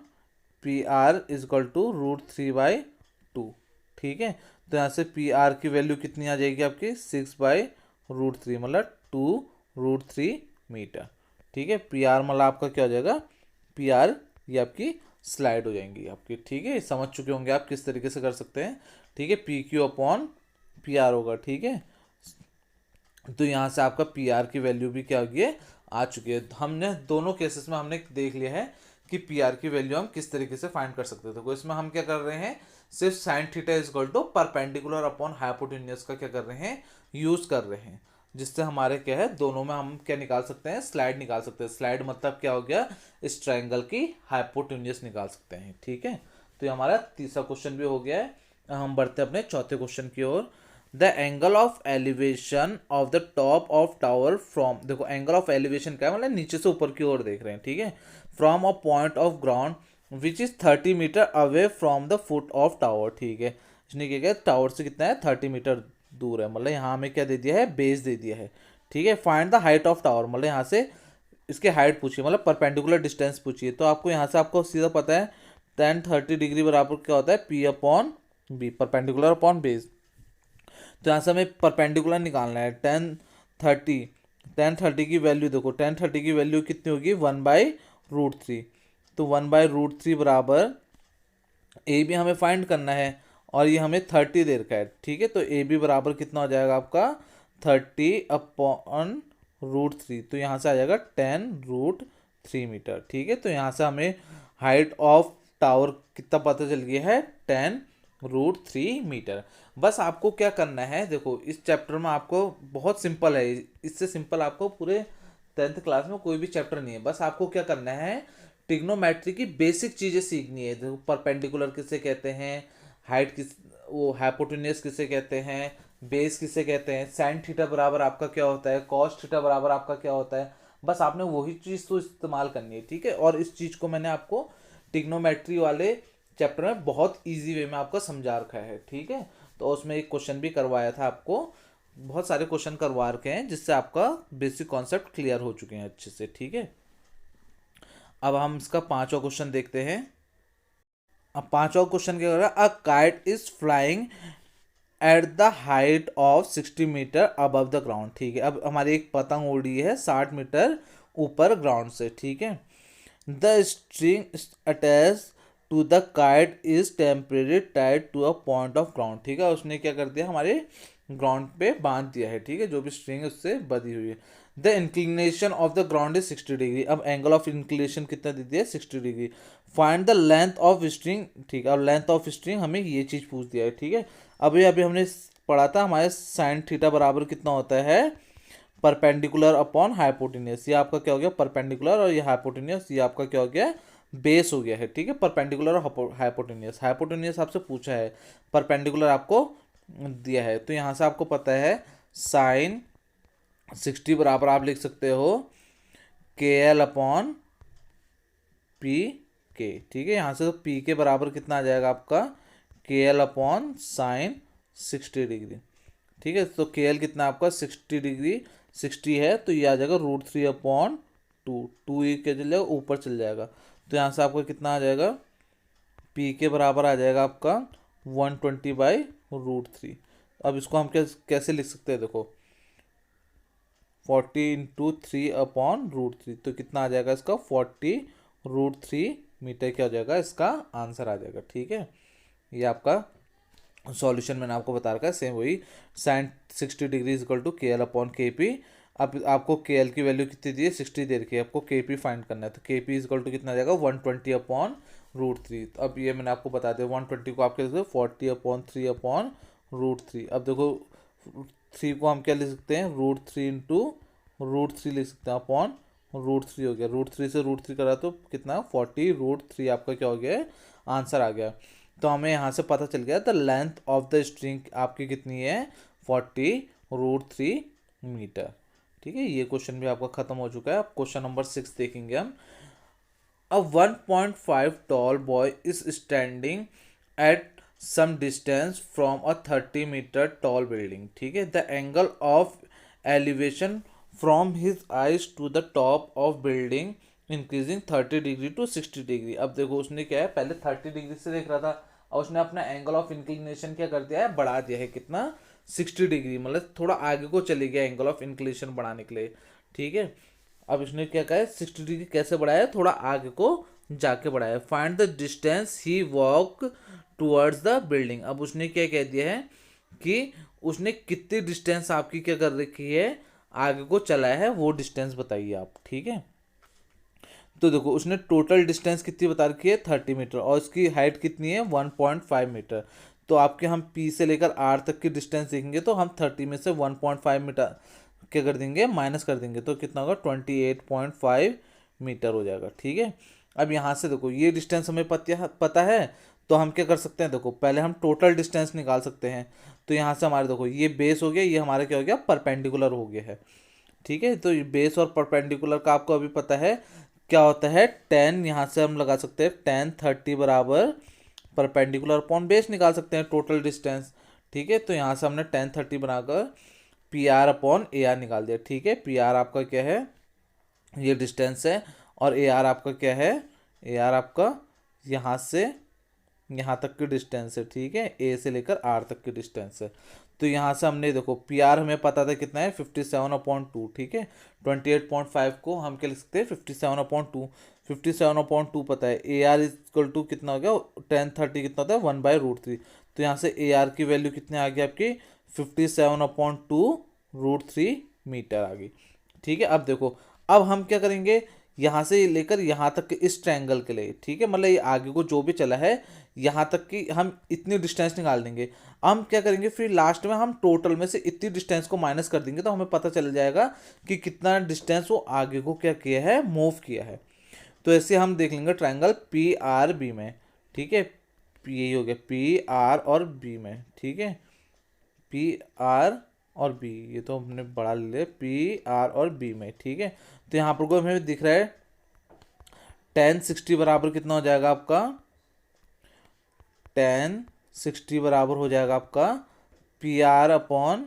PR इजक्वल टू √3/2, ठीक है। तो यहाँ से PR की वैल्यू कितनी आ जाएगी आपकी, 6/√3, मतलब 2√3 मीटर, ठीक है। PR मतलब आपका क्या हो जाएगा, PR ये आपकी स्लाइड हो जाएंगी आपकी, ठीक है। समझ चुके होंगे आप किस तरीके से कर सकते हैं, ठीक है। PQ अपॉन PR होगा, ठीक है। तो यहाँ से आपका PR की वैल्यू भी क्या होगी, आ चुकी है। हमने दोनों केसेस में हमने देख लिया है कि PR की वैल्यू हम किस तरीके से फाइंड कर सकते थे। तो इसमें हम क्या कर रहे हैं, सिर्फ sine theta is equal to perpendicular upon hypotenuse का क्या कर रहे हैं, यूज कर रहे हैं, जिससे हमारे क्या है दोनों में हम क्या निकाल सकते हैं, स्लाइड निकाल सकते हैं। स्लाइड मतलब क्या हो गया, इस ट्रायंगल की हाइपोटेन्यूज निकाल सकते हैं। ठीक है, तो ये हमारा तीसरा क्वेश्चन भी हो गया है। हम बढ़ते हैं अपने चौथे क्वेश्चन की ओर। The angle of elevation of the top of tower from, देखो एंगल ऑफ एलिवेशन क्या है, मतलब नीचे से ऊपर की ओर देख रहे हैं। ठीक है, from a point of ground which is 30 metre away from the foot of tower. ठीक है, इसने क्या किया, टावर से कितना है 30 मीटर दूर है, मतलब यहाँ हमें क्या दे दिया है, बेस दे दिया है। ठीक है, find the height of tower, मतलब यहाँ से इसके हाइट पूछिए, मतलब परपेंडिकुलर डिस्टेंस पूछिए। तो आपको यहाँ से आपको सीधा पता है tan 30 डिग्री बराबर क्या होता है, P upon B, perpendicular upon base. तो यहाँ से हमें परपेंडिकुलर निकालना है। tan 30 की वैल्यू देखो, tan 30 की वैल्यू कितनी होगी, 1/√3। तो 1/√3 बराबर ए बी हमें फाइंड करना है, और ये हमें 30 दे रखा है। ठीक है, तो ए बी बराबर कितना हो जाएगा आपका 30/√3। तो यहाँ से आ जाएगा 10√3 मीटर। ठीक है, तो यहाँ से हमें हाइट ऑफ टावर कितना पता चल गया है, 10√3 मीटर। बस आपको क्या करना है, देखो इस चैप्टर में आपको बहुत सिंपल है, इससे सिंपल आपको पूरे 10th क्लास में कोई भी चैप्टर नहीं है। बस आपको क्या करना है, ट्रिग्नोमेट्री की बेसिक चीजें सीखनी है। देखो परपेंडिकुलर किसे कहते हैं, हाइट किस, वो हाइपोटेन्यूज किसे कहते हैं, बेस किसे कहते हैं, साइन थीटा बराबर आपका क्या होता है, कॉस थीटा बराबर आपका क्या होता है। बस आपने वही चीज तो इस्तेमाल करनी है। ठीक है, और इस चीज को मैंने आपको ट्रिग्नोमेट्री वाले चैप्टर में बहुत इजी वे में आपको समझा रखा है। ठीक है, तो उसमें एक क्वेश्चन भी करवाया था आपको, बहुत सारे क्वेश्चन करवा रखे हैं, जिससे आपका बेसिक कॉन्सेप्ट क्लियर हो चुके हैं अच्छे से। ठीक है, अब हम इसका पांचवा क्वेश्चन देखते हैं। अब पांचवा क्वेश्चन क्या कर रहा है, a kite is flying at the height of 60 metre above the ground. ठीक है, अब हमारी एक पतंग उड़ रही है 60 मीटर ऊपर ग्राउंड से। ठीक है, the string attach to the kite is temporary tied to a point of ground. ठीक है, उसने क्या कर दिया, हमारे ग्राउंड पे बांध दिया है। ठीक है, जो भी स्ट्रिंग है उससे बधी हुई है। The inclination of the ground is 60 degree. अब एंगल ऑफ इंक्लिनेशन कितना दे दिया है, 60 degree. Find the length of string. ठीक है, अब लेंथ ऑफ स्ट्रिंग हमें ये चीज पूछ दिया है। ठीक है, अभी अभी हमने पढ़ा था, हमारे साइन थीटा बराबर कितना होता है, परपेंडिकुलर अपॉन हाइपोटेन्यूज। ये आपका क्या हो गया, परपेंडिकुलर, और ये हाइपोटेन्यूज, ये आपका क्या हो गया, बेस हो गया है। ठीक है, परपेंडिकुलर और हाइपोटेन्यूज। हाइपोटेन्यूज आपसे पूछा है, परपेंडिकुलर आपको दिया है। तो यहाँ से आपको पता है साइन 60 बराबर आप लिख सकते हो के एल अपॉन पी के। ठीक है, यहाँ से तो पी के बराबर कितना आ जाएगा आपका, के एल अपॉन साइन 60 डिग्री। ठीक है, तो के एल कितना आपका 60 डिग्री, 60 है, तो ये आ जाएगा √3/2। 2 ये क्या चल जाएगा, ऊपर चल जाएगा। तो यहाँ से आपका कितना आ जाएगा, पी के बराबर आ जाएगा आपका 120/√3। अब इसको हम कैसे लिख सकते हैं, देखो 40 × 3/√3, तो कितना आ जाएगा इसका 40√3 मीटर क्या हो जाएगा, इसका आंसर आ जाएगा। ठीक है, ये आपका सॉल्यूशन मैंने आपको बता रखा है, सेम वही sine 60 degree is equal to K L upon K P. अब आपको के एल की वैल्यू कितनी दी है, 60 दे रखी है, आपको के पी फाइंड करना है। तो के पी इज इक्वल टू कितना आ जाएगा, 120/√3। तो अब ये मैंने आपको बता दिया, 120 को आप क्या लिख सकते हो, 40/3/√3। अब देखो 3 को हम क्या लिख सकते हैं, √3 लिख सकते हैं अपॉन √3 हो गया। √3 से √3 करा तो कितना, 40√3 आपका क्या हो गया, आंसर आ गया। तो हमें यहाँ से पता चल गया the length of the string आपकी कितनी है, 40√3 मीटर। ठीक है, ये क्वेश्चन भी आपका खत्म हो चुका है। अब क्वेश्चन नंबर 6 देखेंगे हम। A 1.5 tall boy is standing at some distance from a 30 metre tall building. ठीक है, the angle of elevation from his eyes to the top of building increasing 30 degree to 60 degree. अब देखो उसने क्या है, पहले 30 डिग्री से देख रहा था, और उसने अपना एंगल ऑफ इंक्लिनेशन क्या कर दिया है, बढ़ा दिया है। कितना, 60 डिग्री, मतलब थोड़ा आगे को चले गया एंगल ऑफ इंक्लिनेशन बढ़ाने के लिए। ठीक है, अब इसने क्या कहा है, 60 डिग्री कैसे बढ़ाया, थोड़ा आगे को जाके बढ़ाया। Find the distance he walk towards the building. अब उसने क्या कह दिया है कि उसने कितनी डिस्टेंस आपकी क्या कर रखी है, आगे को चला है, वो डिस्टेंस बताइए आप। ठीक है, तो देखो उसने टोटल डिस्टेंस कितनी बता रखी है 30 मीटर और उसकी हाइट कितनी है 1.5 मीटर। तो आपके हम P से लेकर R तक की डिस्टेंस देखेंगे तो हम 30 में से 1.5 मीटर क्या कर देंगे माइनस कर देंगे तो कितना होगा 28.5 मीटर हो जाएगा। ठीक है, अब यहाँ से देखो ये डिस्टेंस हमें पता है तो हम क्या कर सकते हैं, देखो पहले हम टोटल डिस्टेंस निकाल सकते हैं। तो यहाँ से हमारे देखो ये बेस हो गया, ये हमारा क्या हो गया परपेंडिकुलर हो गया है। ठीक है, तो ये बेस और परपेंडिकुलर का आपको अभी पता है क्या होता है, टेन यहाँ से हम लगा सकते हैं टेन 30 बराबर परपेंडिकुलर अपॉन बेस निकाल सकते हैं टोटल डिस्टेंस। ठीक है, तो यहाँ से हमने टेन 30 बनाकर P R upon A R निकाल दिया। ठीक है, पी आर आपका क्या है, ये डिस्टेंस है और ए आर आपका क्या है, ए आर आपका यहाँ से यहाँ तक की डिस्टेंस है। ठीक है, ए से लेकर आर तक की डिस्टेंस है। तो यहाँ से हमने देखो पी आर हमें पता था कितना है 57/2। ठीक है, 28.5 को हम क्या लिख सकते हैं 57/2, 57/2 पता है। ए आर इक्वल टू कितना हो गया 1030 कितना होता है 1/√3। तो यहाँ से ए आर की वैल्यू कितनी आ गई आपकी 57/2√3 मीटर आ गई। ठीक है, अब देखो अब हम क्या करेंगे यहाँ से लेकर यहाँ तक के इस ट्रायंगल के लिए। ठीक है, मतलब ये आगे को जो भी चला है यहाँ तक की हम इतनी डिस्टेंस निकाल देंगे। हम क्या करेंगे फिर लास्ट में हम टोटल में से इतनी डिस्टेंस को माइनस कर देंगे तो हमें पता चल जाएगा कि कितना डिस्टेंस वो आगे को क्या किया है मूव किया है। तो ऐसे हम देख लेंगे ट्रायंगल पी आर बी में। ठीक है, यही हो गया पी आर और बी में। ठीक है, पी आर और बी, ये तो हमने बड़ा ले लिया पी आर और बी में। ठीक है, तो यहाँ पर को हमें दिख रहा है 1060 बराबर कितना हो जाएगा आपका 1060 बराबर हो जाएगा आपका पी आर अपॉन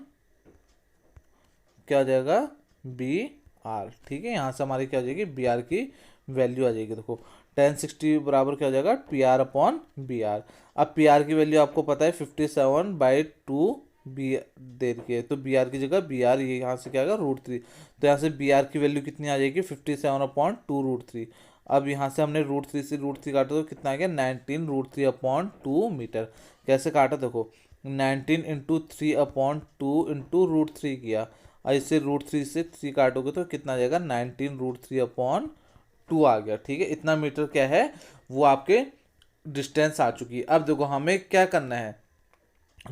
क्या हो जाएगा बी आर। ठीक है, यहाँ से हमारी क्या हो जाएगी बी आर की वैल्यू आ जाएगी। देखो 1060 बराबर क्या हो जाएगा P R upon B R. अब पी आर की वैल्यू आपको पता है 57/2 बी दे रखी है, तो बी आर की जगह बी आर ये यहाँ से क्या आएगा √3। तो यहाँ से बी आर की वैल्यू कितनी आ जाएगी 57/2√3। अब यहाँ से हमने √3 से √3 काटा तो कितना आ गया 19√3/2 मीटर। कैसे काटा देखो 19 इंटू 3/2 इंटू √3 किया और इससे √3 से 3 काटोगे तो कितना आ जाएगा 19√3/2 आ गया। ठीक है, इतना मीटर क्या है वो आपके डिस्टेंस आ चुकी है। अब देखो हमें क्या करना है,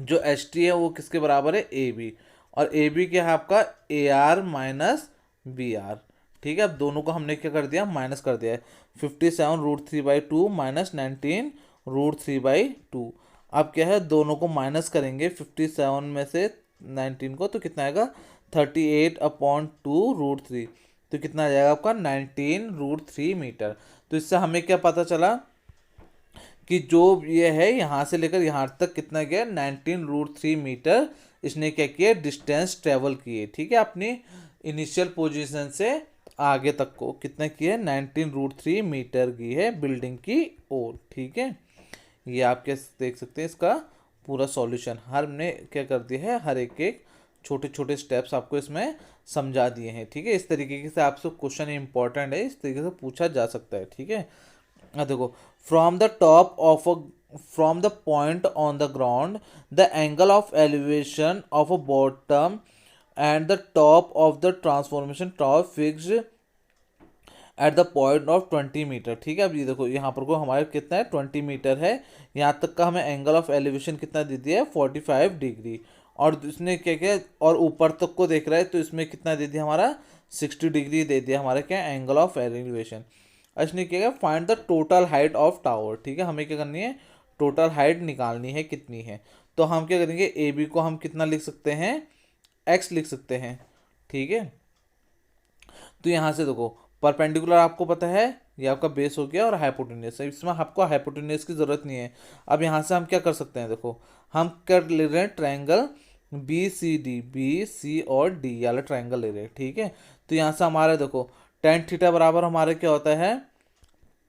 जो एच टी है वो किसके बराबर है ए बी, और ए बी क्या है आपका A R minus B R. ठीक है, अब दोनों को हमने क्या कर दिया माइनस कर दिया है 57√3/2 माइनस 19√3/2। अब क्या है दोनों को माइनस करेंगे 57 में से 19 को तो कितना आएगा 38/2√3। तो कितना आ जाएगा आपका 19√3 मीटर। तो इससे हमें क्या पता चला कि जो ये है यहाँ से लेकर यहाँ तक कितना गया 19√3 मीटर इसने क्या किया डिस्टेंस ट्रेवल किए। ठीक है, अपनी इनिशियल पोजीशन से आगे तक को कितना किया 19√3 मीटर की है बिल्डिंग की ओर। ठीक है, ये आप क्या देख सकते हैं इसका पूरा सॉल्यूशन हमने क्या कर दिया है, हर एक छोटे छोटे स्टेप्स आपको इसमें समझा दिए हैं। ठीक है, इस तरीके से आपसे क्वेश्चन इंपॉर्टेंट है, इस तरीके से पूछा जा सकता है। ठीक है, देखो from the top of from the point on the ground the angle of elevation of a bottom and the top of the transformation top fixed at the point of 20 metre. ठीक है, अब ये देखो यहाँ पर को हमारे कितना है 20 मीटर है, यहाँ तक का हमें एंगल ऑफ एलिवेशन कितना दे दिया है 45 डिग्री, और इसने क्या किया और ऊपर तक को देख रहा है तो इसमें कितना दे दिया हमारा 60 डिग्री दे दिया हमारा क्या एंगल ऑफ एलिवेशन। इसने क्या किया find the total height of tower. ठीक है, हमें क्या करनी है टोटल हाइट निकालनी है कितनी है। तो हम क्या करेंगे ए बी को हम कितना लिख सकते हैं एक्स लिख सकते हैं। ठीक है, तो यहाँ से देखो परपेंडिकुलर आपको पता है ये आपका बेस हो गया और हाइपोटेन्यूस है, इसमें आपको हाइपोटेन्यूस की जरूरत नहीं है। अब यहाँ से हम क्या कर सकते हैं, देखो हम कर ले रहे हैं triangle B C D, B C और डी वाला ट्रायंगल ले रहे हैं। ठीक है, तो यहाँ से हमारे देखो टेन थीटा बराबर हमारे क्या होता है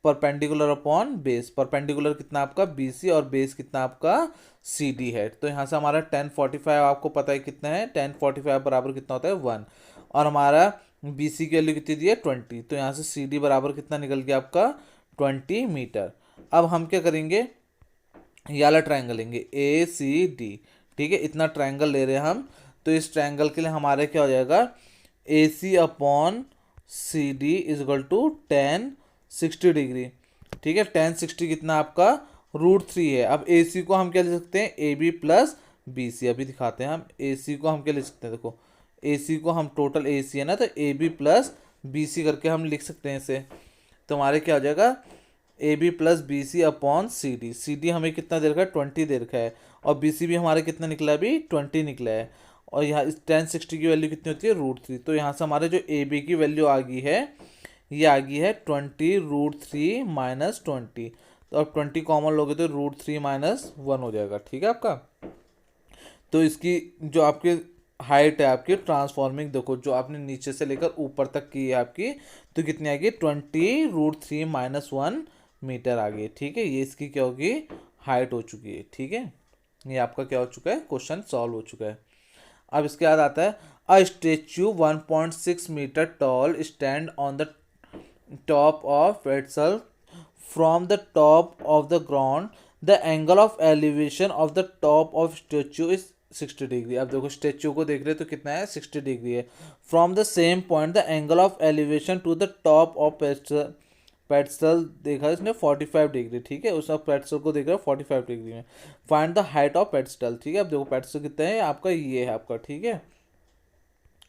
परपेंडिकुलर अपॉन बेस। परपेंडिकुलर कितना आपका बी सी और बेस कितना आपका सी डी है। तो यहाँ से हमारा 1045 आपको पता है कितना है 1045 बराबर कितना होता है 1, और हमारा बी सी की वैल्यू कितनी दी है 20। तो यहाँ से सी डी बराबर कितना निकल गया आपका 20 मीटर। अब हम क्या करेंगे ये वाला ट्रायंगल लेंगे ए सी डी। ठीक है, इतना ट्रायंगल ले रहे हैं हम, तो इस ट्रायंगल के लिए हमारे क्या हो जाएगा A C upon C D is equal to 10 60 degree, ठीक है। tan 60 कितना आपका √3 है। अब ए सी को हम क्या लिख सकते हैं, A B plus B C. अभी दिखाते हैं हम ए सी को हम क्या लिख सकते हैं, देखो ए सी को हम टोटल ए सी है ना, तो A B plus B C करके हम लिख सकते हैं इसे। तो हमारे क्या हो जाएगा, A B plus B C upon C D. C D हमें कितना दे रखा है, 20 दे रखा है, और बी सी भी हमारा कितना निकला, अभी 20 निकला है। और यहाँ इस tan 60 की वैल्यू कितनी होती है, √3। तो यहाँ से हमारे जो ए बी की वैल्यू आ गई है, ये आ गई है 20 √3 माइनस 20। तो अब 20 कॉमन लोगे तो √3 माइनस 1 हो जाएगा, ठीक है आपका। तो इसकी जो आपकी हाइट है आपकी ट्रांसफॉर्मिंग, देखो जो आपने नीचे से लेकर ऊपर तक की है आपकी, तो कितनी आ गई, 20 √3 माइनस 1 मीटर आ गई, ठीक है। ये इसकी क्या होगी, हाइट हो चुकी है, ठीक है। ये आपका क्या हो चुका है, क्वेश्चन सॉल्व हो चुका है। अब इसके बाद आता है, a statue 1.6 metre tall stand on the top of pedestal from the top of the ground, the angle of elevation of the top of statue is 60 degree. अब देखो स्टेच्यू को देख रहे हो तो कितना है, 60 डिग्री है। From the same point the angle of elevation to the top of pedestal देखा इसने 45 डिग्री, ठीक है। उस पेड्सल को देख रहे हो 45 डिग्री में। फाइंड द हाइट ऑफ पेड्सल, ठीक है। अब देखो पेड्सल कितना है आपका, ये है आपका, ठीक है।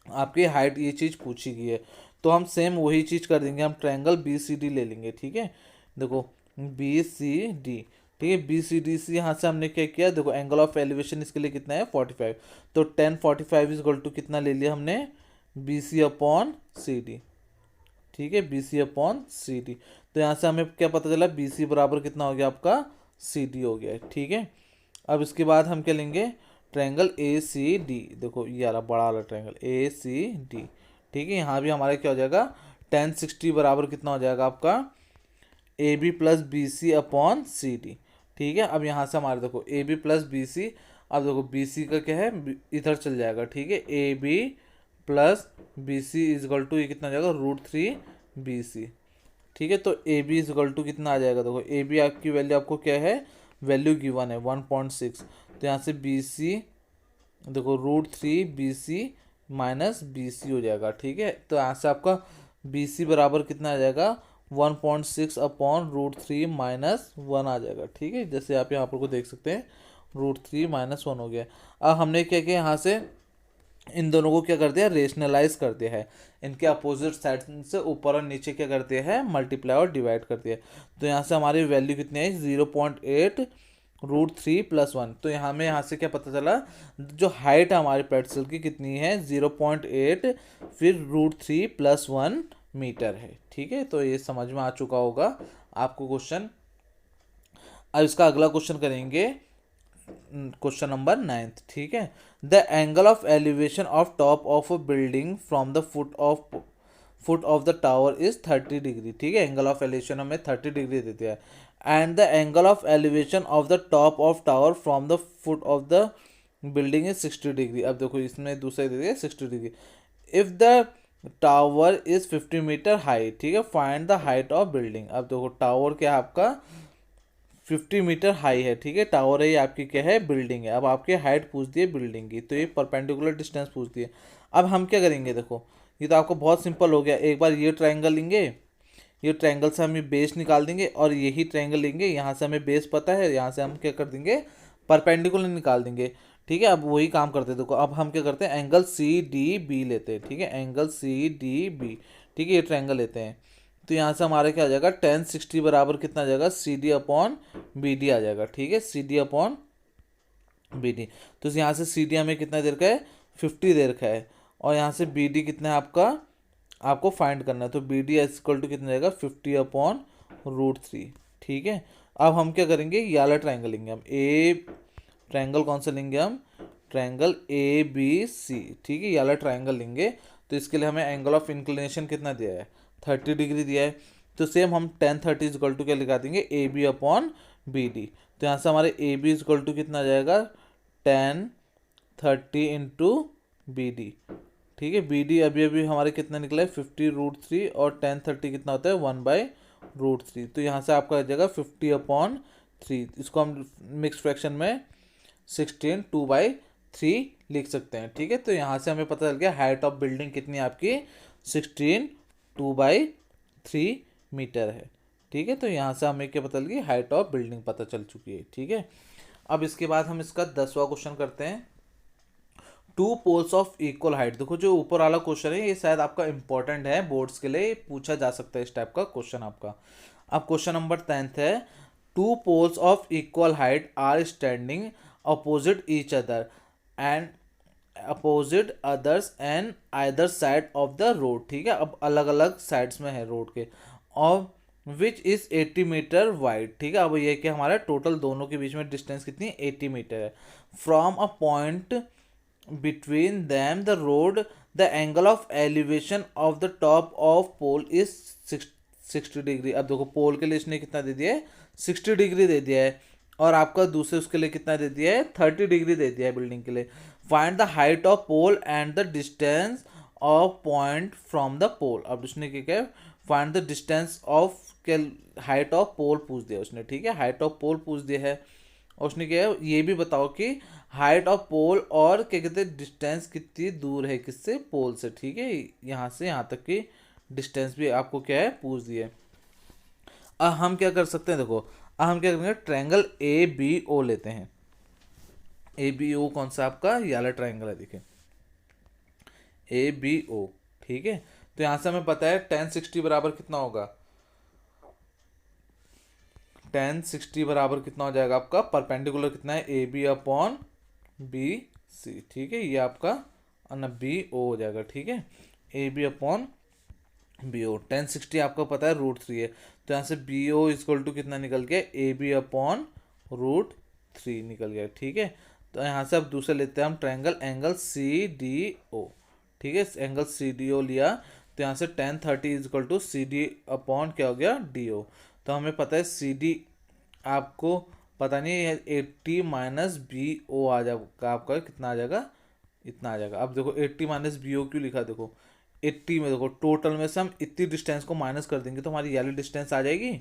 आपकी हाइट ये चीज़ पूछी गई है, तो हम सेम वही चीज़ कर देंगे, हम ट्रायंगल बी सी डी ले लेंगे, ठीक है। देखो बी सी डी, ठीक है। बी सी डी से यहाँ से हमने क्या किया, देखो एंगल ऑफ एलिवेशन इसके लिए कितना है, 45। तो 1045 इज इक्वल टू कितना ले लिया हमने, B C upon C D, ठीक है, B C upon C D. तो यहाँ से हमें क्या पता चला, बी सी बराबर कितना हो गया आपका, सी डी हो गया, ठीक है। अब इसके बाद हम क्या लेंगे, ट्रायंगल ए सी डी। देखो ये वाला बड़ा वाला ट्रायंगल ए सी डी, ठीक है। यहाँ भी हमारा क्या हो जाएगा, tan 60 बराबर कितना हो जाएगा आपका, A B plus B C upon C D, ठीक है। अब यहाँ से हमारे देखो A B plus B C, अब देखो बी सी का क्या है, इधर चल जाएगा, ठीक है। A B plus B C is equal to ये कितना हो जाएगा, √3 बी सी, ठीक है। तो A B is equal to कितना आ जाएगा, देखो ए बी आपकी वैल्यू आपको क्या है, वैल्यू गिवन है 1.6। तो यहाँ से बी सी देखो √3 B C minus B C हो जाएगा, ठीक है। तो यहाँ से आपका बी सी बराबर कितना आ जाएगा, 1.6 अपॉन √3 माइनस 1 आ जाएगा, ठीक है। जैसे आप यहाँ पर को देख सकते हैं, √3 माइनस 1 हो गया। अब हमने क्या किया, यहाँ से इन दोनों को क्या कर दिया, रेशनलाइज कर दिया है। इनके अपोजिट साइड से ऊपर और नीचे क्या करते हैं, मल्टीप्लाई और डिवाइड कर दिया। तो यहाँ से हमारी वैल्यू कितनी है, 0.8 √3 प्लस 1। तो यहाँ से क्या पता चला, जो हाइट है हमारे पेट्सल की कितनी है, 0.8 फिर √3 प्लस 1 मीटर है, ठीक है। तो ये समझ में आ चुका होगा आपको क्वेश्चन। अब इसका अगला क्वेश्चन करेंगे, क्वेश्चन नंबर 9, ठीक है। The angle of elevation of top of a building from the foot of the tower is 30 degree, ठीक है। एंगल ऑफ एलिवेशन हमें 30 डिग्री देते हैं। And the angle of elevation of the top of tower from the foot of the building is 60 degree. अब देखो इसमें दूसरा दे दिया 60 degree. If the tower is 50 metre high, ठीक है, find the height of building. अब देखो टावर क्या है आपका, 50 मीटर हाई है, ठीक है। टावर है ये आपकी क्या है, बिल्डिंग है। अब आपकी हाइट पूछ दी है बिल्डिंग की, तो ये परपेंडिकुलर डिस्टेंस पूछ दी है। अब हम क्या करेंगे, देखो ये तो आपको बहुत सिंपल हो गया। एक बार ये ट्रायंगल लेंगे, ये ट्रायंगल से हम ये बेस निकाल देंगे, और यही ट्रायंगल लेंगे, यहाँ से हमें बेस पता है, यहाँ से हम क्या कर देंगे, परपेंडिकुलर निकाल देंगे, ठीक है। अब वही काम करते हैं। देखो अब हम क्या करते हैं, एंगल सी डी बी लेते हैं, ठीक है। एंगल सी डी बी, ठीक है, ये ट्रायंगल लेते हैं। तो यहाँ से हमारे क्या आ जाएगा, tan 60 बराबर कितना आ जाएगा, C D upon B D आ जाएगा, ठीक है, C D upon B D. तो यहाँ से सी डी हमें कितना दे रखा है, 50 दे रखा है, और यहाँ से बी डी कितना है आपका, आपको फाइंड करना है। तो बी डी इक्वल टू कितना जाएगा, 50 अपॉन √3, ठीक है। अब हम क्या करेंगे, ये वाला ट्रायंगल लेंगे हम, ए ट्रायंगल कौन सा लेंगे हम, ट्रायंगल ए बी सी, ठीक है, ये वाला ट्रायंगल लेंगे। तो इसके लिए हमें एंगल ऑफ इंक्लिनेशन कितना दिया है, 30 डिग्री दिया है। तो सेम हम tan 30 इज इक्वल टू क्या लगा देंगे, A B upon B D. तो यहाँ से हमारे A B is equal to कितना आ जाएगा, tan 30 इंटू बी डी, ठीक है। बी डी अभी अभी हमारे कितना निकला है, 50 √3, और tan 30 कितना होता है, 1/√3। तो यहाँ से आपका आ जाएगा 50 अपॉन 3। इसको हम मिक्स फ्रैक्शन में 16 2/3 लिख सकते हैं, ठीक है। तो यहाँ से हमें पता चल गया हाइट ऑफ बिल्डिंग कितनी है आपकी, 16 2/3 मीटर है। ठीक है, तो यहाँ से हमें क्या पता लगी, हाइट ऑफ बिल्डिंग पता चल चुकी है। ठीक है, अब इसके बाद हम इसका 10वां क्वेश्चन करते हैं। Two poles of equal height. देखो जो ऊपर वाला क्वेश्चन है ये शायद आपका इंपॉर्टेंट है, बोर्ड्स के लिए पूछा जा सकता है इस टाइप का क्वेश्चन आपका। अब क्वेश्चन नंबर 10 है, two poles of equal height are standing opposite each other and opposite others and either side of the road. ठीक है, अब अलग अलग साइड्स में है रोड के, और विच इज 80 मीटर वाइड। ठीक है, अब ये कि हमारा टोटल दोनों के बीच में डिस्टेंस कितनी है, 80 मीटर है। From a point between them the road the angle of elevation of the top of pole is 60 degree. अब देखो पोल के लिए इसने कितना दे दिया है, 60 डिग्री दे दिया है, और आपका दूसरे उसके लिए कितना दे दिया है, 30 डिग्री दे दिया है बिल्डिंग के लिए। Find the height of pole and the distance of point from the pole. अब उसने क्या किया, फाइंड द डिस्टेंस ऑफ के हाइट ऑफ पोल पूछ दिया उसने। ठीक है, हाइट ऑफ पोल पूछ दिया है, और उसने क्या है ये भी बताओ कि हाइट ऑफ पोल और क्या कहते हैं डिस्टेंस कितनी दूर है किससे, पोल से। ठीक है, यहाँ से यहाँ तक की डिस्टेंस भी आपको क्या है पूछ दिए। अब हम क्या कर सकते हैं, देखो अब हम क्या करेंगे, ट्रायंगल ए बी ओ लेते हैं। ए बी ओ कौन सा आपका, ये वाला ट्रायंगल है, देखिए ए बी ओ। ठीक है, तो यहाँ से हमें पता है 1060 बराबर कितना होगा, 1060 बराबर कितना हो जाएगा आपका, परपेंडिकुलर कितना है, A B upon B C. ठीक है, ये आपका बी ओ हो जाएगा। ठीक है, A B upon B O, 1060 आपको पता है √3 है, तो यहाँ से बी ओ इक्वल टू कितना निकल गया, ए बी अपॉन √3 निकल गया। ठीक है, तो यहाँ से अब दूसरे लेते हैं हम triangle angle C D O. ठीक है, एंगल सी डी ओ लिया, तो यहाँ से 1030 equal to C D upon क्या हो गया, डी ओ। तो हमें पता है सी डी आपको पता नहीं है, 80 माइनस बी ओ आ जाएगा आपका, कितना आ जाएगा, इतना आ जाएगा। अब देखो 80 माइनस बी ओ क्यों लिखा, देखो 80 में देखो टोटल में से हम इतनी डिस्टेंस को माइनस कर देंगे तो हमारी येलो डिस्टेंस आ जाएगी,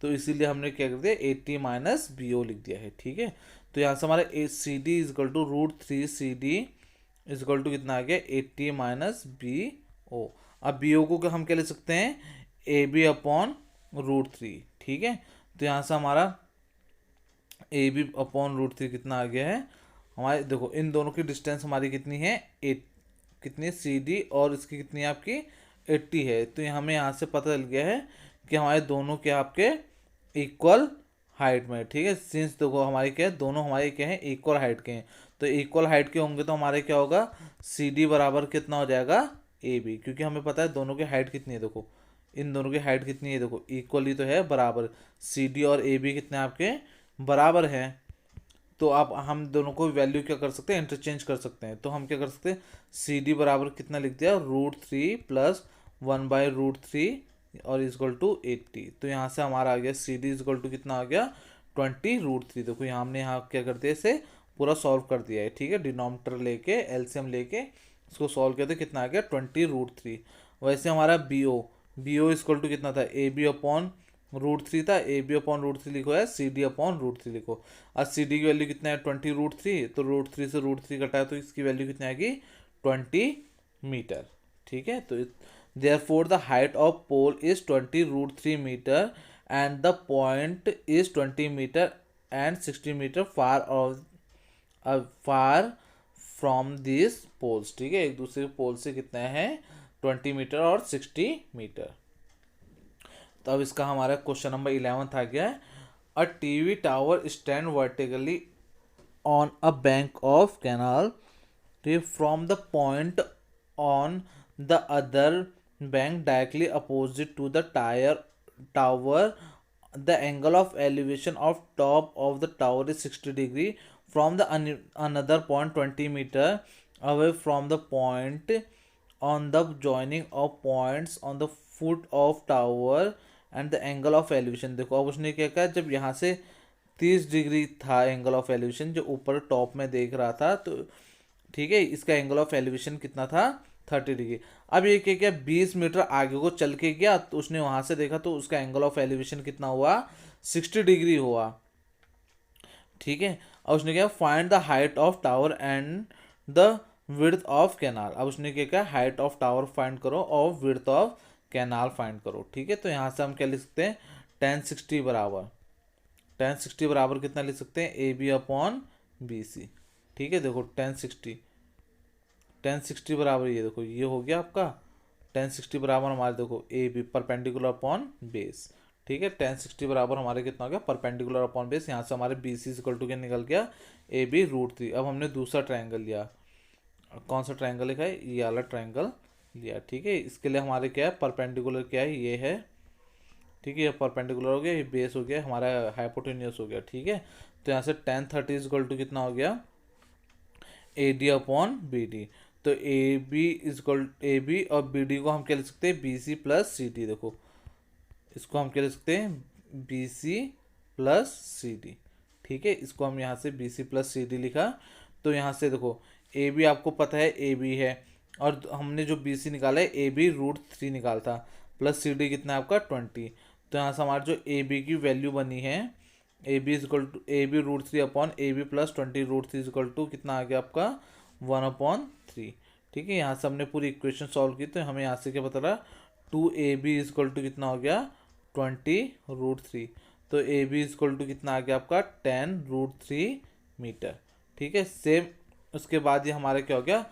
तो इसीलिए हमने क्या कर दिया, 80 माइनस बी ओ लिख दिया है। ठीक है, तो यहाँ से हमारा C D equal to √3 C D equal to कितना आ गया, 80 माइनस बी ओ। अब बी ओ को हम क्या ले सकते हैं, ए बी अपॉन √3। ठीक है, तो यहाँ से हमारा ए बी अपॉन √3 कितना आ गया है हमारे, देखो इन दोनों की डिस्टेंस हमारी कितनी है, 8 कितनी सी डी, और इसकी कितनी है आपकी 80 है। तो हमें यहाँ से पता चल गया है कि हमारे दोनों क्या आपके इक्वल हाइट में। ठीक है, सिंस देखो हमारे क्या है, दोनों हमारे क्या है, इक्वल हाइट के हैं, तो इक्वल हाइट के होंगे तो हमारे क्या होगा, सी डी बराबर कितना हो जाएगा, ए बी, क्योंकि हमें पता है दोनों की हाइट कितनी है, देखो इन दोनों की हाइट कितनी है, देखो इक्वली तो है, बराबर सी डी और ए बी कितने आपके बराबर हैं। तो आप हम दोनों को वैल्यू क्या कर सकते हैं, इंटरचेंज कर सकते हैं। तो हम क्या कर सकते हैं, सी डी बराबर कितना लिख दिया, √3 प्लस 1/√3 और इजकल टू 80। तो यहाँ से हमारा आ गया सी डी इजकल टू कितना आ गया, 20√3। देखो यहाँ हमने यहाँ क्या कर दिया, इसे पूरा सॉल्व कर दिया है। ठीक है, डिनोमिनेटर लेके एलसीएम लेके इसको सॉल्व किया तो कितना आ गया, 20√3। वैसे हमारा बी ओ इजकल टू कितना था, ए बी अपॉन √3 था, ए बी अपॉन √3 लिखो है, सी डी अपॉन √3 लिखो। अब सी डी की वैल्यू कितना है, 20√3, तो √3 से √3 कटा तो इसकी वैल्यू कितनी आएगी, 20 मीटर। ठीक है, तो therefore the height of pole is 20√3 metre and the point is 20 metre and 60 metre far from this poles. ठीक है, एक दूसरे पोल से कितना है, 20 मीटर और 60 मीटर। तो अब इसका हमारा क्वेश्चन नंबर 11 आ गया है, a TV tower stand vertically on a bank of canal from the point on the other bank directly opposite to the tower the angle of elevation of top of the tower is 60 degree from the another point 20 metre away from the point on the joining of points on the foot of tower and the angle of elevation। देखो अब उसने क्या कहा, जब यहाँ से 30 degree था angle of elevation जो ऊपर टॉप में देख रहा था, तो ठीक है इसका एंगल ऑफ एलिवेशन कितना था, 30 डिग्री। अब ये क्या 20 मीटर आगे को चल के गया, तो उसने वहाँ से देखा तो उसका एंगल ऑफ एलिवेशन कितना हुआ, 60 डिग्री हुआ। ठीक है, और उसने क्या, find the height of tower and the width of canal. अब उसने क्या कहा, हाइट ऑफ टावर फाइंड करो और विड्थ ऑफ कैनाल फाइंड करो। ठीक है, तो यहाँ से हम क्या लिख सकते हैं, tan 60 बराबर कितना लिख सकते हैं, A B upon B C. ठीक है, देखो tan 60 बराबर ये देखो ये हो गया आपका tan 60 बराबर हमारे देखो A B perpendicular upon base. ठीक है, tan 60 बराबर हमारे कितना हो गया, परपेंडिकुलर अपॉन बेस। यहाँ से हमारे बी सी इक्वल टू क्या निकल गया, ए बी √3। अब हमने दूसरा ट्रायंगल लिया, कौन सा ट्रायंगल लिखा है, ये वाला ट्रायंगल लिया। ठीक है, इसके लिए हमारे क्या है, परपेंडिकुलर क्या है, ये है। ठीक है, ये परपेंडिकुलर हो गया, ये बेस हो गया, हमारा हाइपोटेन्यूस हो गया। ठीक है, तो यहाँ से tan 30 इक्वल टू कितना हो गया, A D upon B D. तो ए बी और बी डी को हम क्या लिख सकते हैं, B C plus C D. देखो इसको हम क्या लिख सकते हैं, B C plus C D. ठीक है, इसको हम यहाँ से B C plus C D लिखा। तो यहाँ से देखो ए बी आपको पता है ए बी है, और हमने जो बी सी निकाला है ए बी √3 निकाला था, प्लस सी डी कितना है आपका 20। तो यहाँ से हमारा जो ए बी की वैल्यू बनी है, A B equal to A B √3 upon A B plus 20 √3 equal to कितना आ गया आपका 1/3। ठीक है, यहाँ से हमने पूरी इक्वेशन सॉल्व की, तो हमें यहाँ से क्या पता रहा, 2ab इक्वल टू कितना हो गया 20 √3। तो ए बी इक्वल टू कितना आ गया आपका 10 √3 मीटर। ठीक है, सेम उसके बाद ये हमारा क्या हो गया,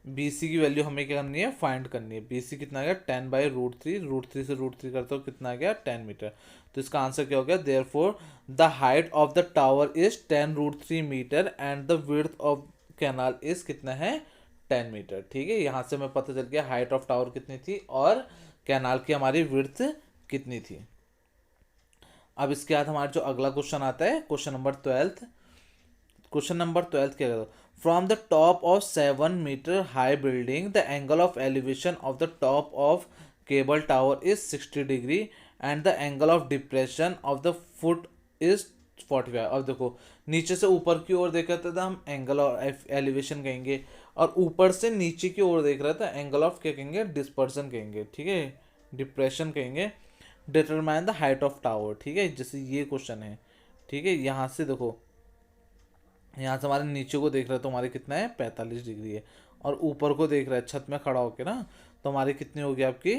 बी सी की वैल्यू हमें क्या करनी है, फाइंड करनी है। बी सी कितना आ गया 10/√3, √3 से √3 करते हो कितना आ गया 10 मीटर। तो इसका आंसर क्या हो गया, therefore the height of the tower is 10 √3 metre and the width of canal is कितना है 10 मीटर। ठीक है, यहाँ से हमें पता चल गया हाइट ऑफ टावर कितनी थी और कैनाल की हमारी विड्थ कितनी थी। अब इसके बाद हमारा जो अगला क्वेश्चन आता है, क्वेश्चन नंबर 12। क्वेश्चन नंबर 12 क्या कहता है, from the top of 7 metre high building the angle of elevation of the top of cable tower is 60 degree and the angle of depression of the foot is 45। अब देखो नीचे से ऊपर की ओर देख रहे थे हम एंगल ऑफ एलिवेशन कहेंगे, और ऊपर से नीचे की ओर देख रहे थे एंगल ऑफ क्या कहेंगे, डिस्पर्सन कहेंगे। ठीक है, डिप्रेशन कहेंगे। Determine the height of tower. ठीक है, जैसे ये क्वेश्चन है। ठीक है, यहाँ से देखो, यहाँ से हमारे नीचे को देख रहे हैं तो हमारे कितना है 45 डिग्री है, और ऊपर को देख रहा है छत में खड़ा होके ना, तो हमारी कितनी होगी आपकी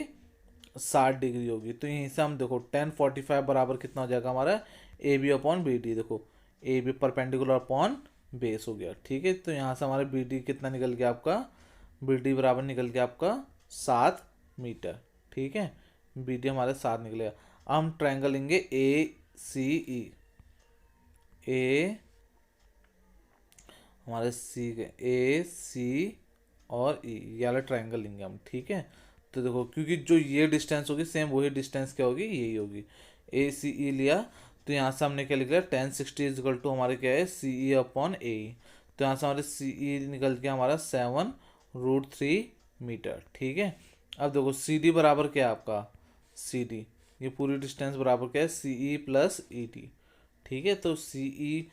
60 डिग्री होगी। तो यहीं से हम देखो 10 45 बराबर कितना हो जाएगा हमारा A B upon B D. देखो A B perpendicular upon base हो गया। ठीक है, तो यहाँ से हमारे बी डी कितना निकल गया आपका, बी डी बराबर निकल गया आपका 7 मीटर। ठीक है, बी डी हमारे 7 निकलेगा। अब हम ट्रायंगल लेंगे ए सी ई, ए हमारे सी ए सी और ई, ये वाला ट्रायंगल लेंगे हम। ठीक है, तो देखो क्योंकि जो ये डिस्टेंस होगी सेम वही डिस्टेंस क्या होगी, यही होगी। ए सी ई लिया, तो यहाँ से हमने क्या लिख लिया 10 60 इक्वल टू हमारे क्या है सी ई अपॉन ए। तो यहाँ से हमारे सी ई निकल गया हमारा 7 √3 मीटर। ठीक है, अब देखो सी डी बराबर क्या है आपका, सी डी ये पूरी डिस्टेंस बराबर क्या है सी ई प्लस ई टी। ठीक है, तो सी ई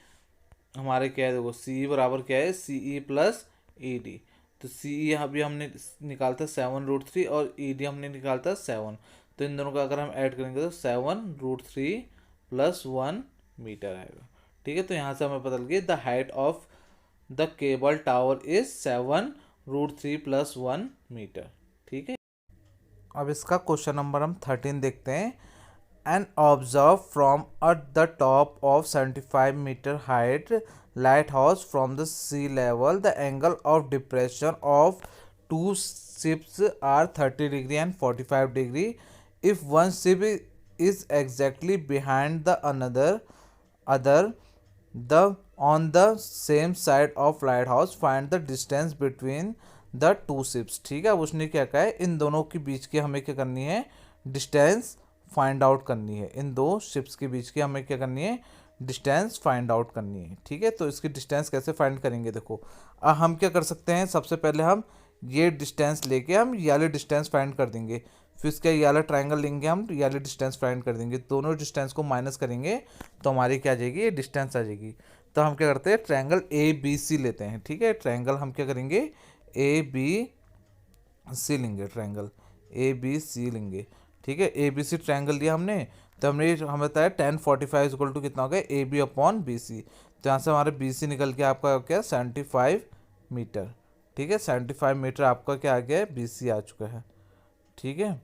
हमारे क्या है, देखो सी ई बराबर क्या है सी ई प्लस ई डी। तो सी ई अभी हमने निकालता 7 √3 और ई डी हमने निकालता 7। तो इन दोनों का अगर हम ऐड करेंगे तो 7 √3 + 1 मीटर आएगा। ठीक है, तो यहाँ से हमें पता लग गया the height of the cable tower is 7 √3 + 1 metre. ठीक है, अब इसका क्वेश्चन नंबर हम 13 देखते हैं। And observe from at the top of 75 meter height lighthouse from the sea level the angle of depression of two ships are 30 degree and 45 degree. If one ship is exactly behind the other the on the same side of lighthouse find the distance between the two ships। ठीक है, अब उसने क्या कहा है, इन दोनों के बीच की हमें क्या करनी है, डिस्टेंस फाइंड आउट करनी है। इन दो शिप्स के बीच की हमें क्या करनी है, डिस्टेंस फाइंड आउट करनी है। ठीक है, तो इसकी डिस्टेंस कैसे फाइंड करेंगे, देखो हम क्या कर सकते हैं, सबसे पहले हम ये डिस्टेंस लेके हम ये वाले डिस्टेंस फाइंड कर देंगे, फिर इसका ये वाला ट्रायंगल लेंगे हम, ये वाले डिस्टेंस फाइंड कर देंगे, दोनों डिस्टेंस को माइनस करेंगे तो हमारी क्या आ जाएगी, ये डिस्टेंस आ जाएगी। तो हम क्या करते हैं, ट्रायंगल ए बी सी लेते हैं। ठीक है, ट्रायंगल हम क्या करेंगे, ए बी सी लेंगे, ट्रायंगल ए बी सी लेंगे। ठीक है, ए बी सी ट्रायंगल लिया हमने, तो हमने हमें बताया 10 45 इक्वल टू कितना हो गया A B upon B C. तो यहाँ से हमारे बी सी निकल के आपका क्या 75 मीटर। ठीक है, 75 मीटर आपका क्या आ गया है, बी सी आ चुका है। ठीक है,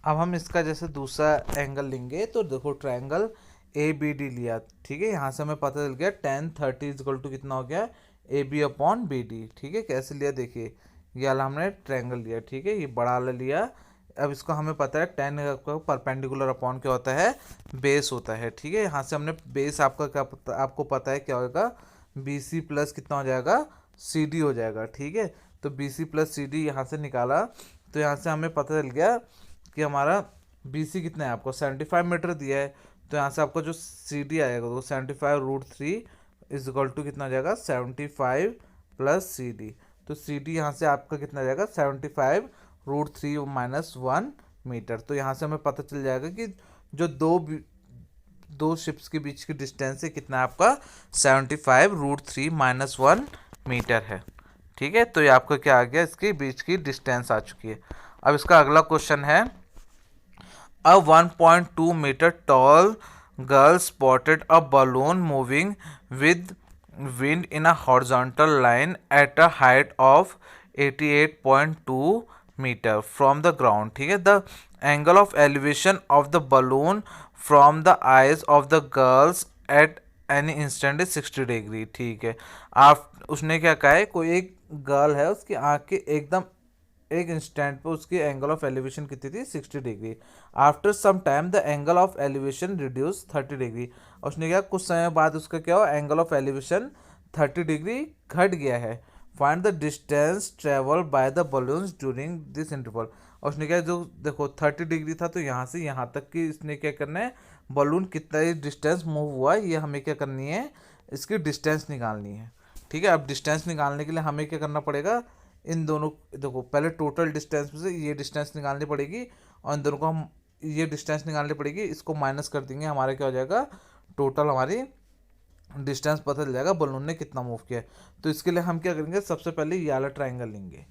अब हम इसका जैसे दूसरा एंगल लेंगे तो देखो ट्रायंगल ए बी डी लिया, ठीक है। यहाँ से हमें पता चल गया tan 30 इजकल टू कितना हो गया A B upon B D, ठीक है। कैसे लिया देखिए, ये वाला हमने ट्रायंगल लिया, ठीक है, ये बड़ा वाला लिया। अब इसको हमें पता है tan का परपेंडिकुलर अपॉन क्या होता है, बेस होता है, ठीक है। यहाँ से हमने बेस आपका क्या पता, आपको पता है क्या होगा, बी सी प्लस कितना हो जाएगा, सी डी हो जाएगा, ठीक है। तो B C plus C D यहाँ से निकाला तो यहाँ से हमें पता चल गया कि हमारा बी सी कितना है, आपको 75 मीटर दिया है। तो यहाँ से आपको जो सी डी आएगा तो 75√3 इज इक्वल टू कितना हो जाएगा 75 प्लस सी डी। तो सी डी यहाँ से आपका कितना जाएगा 75√3 माइनस 1 मीटर। तो यहाँ से हमें पता चल जाएगा कि जो दो शिप्स के बीच की डिस्टेंस है कितना है आपका 75√3 माइनस 1 मीटर है, ठीक है। तो ये आपका क्या आ गया, इसके बीच की डिस्टेंस आ चुकी है। अब इसका अगला क्वेश्चन है, a 1.2 meter tall girl spotted a balloon moving with wind in a horizontal line at a height of 88.2 meter from the ground, ठीक है। the angle of elevation of the balloon from the eyes of the girls at any instant is 60 degree, ठीक है। आप उसने क्या कहा है, कोई एक गर्ल है, उसकी आँख के एकदम एक इंस्टेंट पे उसकी एंगल ऑफ एलिवेशन कितनी थी 60 डिग्री। After some time the angle of elevation reduce 30 degree. और उसने क्या, कुछ समय बाद उसका क्या हो, एंगल ऑफ एलिवेशन 30 डिग्री घट गया है। Find the distance travel by the balloons during this interval. और उसने क्या, जो देखो 30 डिग्री था तो यहाँ से यहाँ तक की इसने क्या करना है, बलून कितना डिस्टेंस मूव हुआ ये हमें क्या करनी है, इसकी डिस्टेंस निकालनी है, ठीक है। अब डिस्टेंस निकालने के लिए हमें क्या करना पड़ेगा, इन दोनों, देखो पहले टोटल डिस्टेंस में से ये डिस्टेंस निकालनी पड़ेगी और इन दोनों को हम ये डिस्टेंस निकालनी पड़ेगी, इसको माइनस कर देंगे, हमारा क्या हो जाएगा, टोटल हमारी डिस्टेंस पता चल जाएगा बलून ने कितना मूव किया है। तो इसके लिए हम क्या करेंगे, सबसे पहले ये वाला ट्रायंगल लेंगे,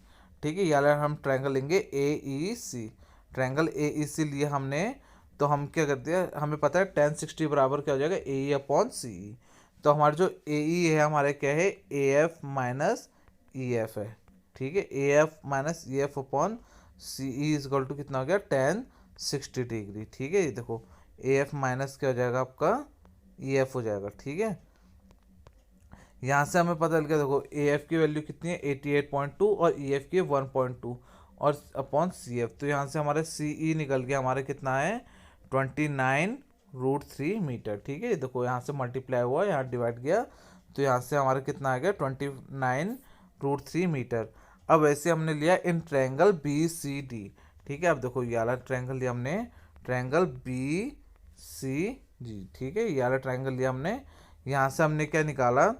ठीक है। ये वाला हम ट्रायंगल लेंगे ए ई सी, ट्रायंगल ए ई सी लिए हमने। तो हम क्या करते हैं, हमें पता है tan 60 बराबर क्या हो जाएगा ए ई अपॉन सी ई। तो हमारा जो ए ई है हमारे क्या है, A F minus E F है, ठीक है। A F minus E F upon C E is equal to कितना हो गया tan 60 डिग्री, ठीक है। ये देखो ए एफ माइनस क्या हो जाएगा आपका ई एफ हो जाएगा, ठीक है। यहाँ से हमें पता चल गया, देखो ए एफ की वैल्यू कितनी है 88.2 और ई एफ की 1.2 और अपॉन सी एफ। तो यहाँ से हमारे सी ई निकल गया, हमारे कितना है 29√3 मीटर, ठीक है। ये देखो यहाँ से मल्टीप्लाई हुआ, यहाँ डिवाइड किया तो यहाँ से हमारा कितना आ गया 29√3 मीटर। अब ऐसे हमने लिया in triangle B C D, ठीक है। अब देखो ये वाला ट्रायंगल लिया हमने, ट्रायंगल बी सी जी, ठीक है। ये वाला ट्रायंगल लिया हमने, यहाँ से हमने क्या निकाला,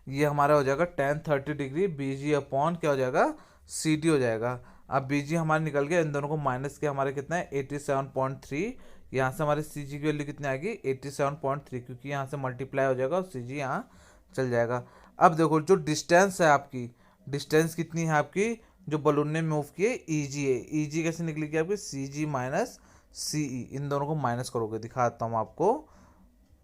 ये हमारा हो जाएगा tan 30 डिग्री बी जी अपॉन क्या हो जाएगा सी डी हो जाएगा। अब बी जी हमारा निकल गया, इन दोनों को माइनस किया, हमारे कितना है 87.3। यहाँ से हमारे सी जी की वैल्यू कितनी आएगी 87.3, क्योंकि यहाँ से मल्टीप्लाई हो जाएगा और सी जी यहाँ चल जाएगा। अब देखो जो डिस्टेंस है आपकी, डिस्टेंस कितनी है आपकी, जो बलून ने मूव किए ई जी है, ई जी कैसे निकलेगी आपकी सी जी माइनस सी ई। इन दोनों को माइनस करोगे, दिखाता हूँ आपको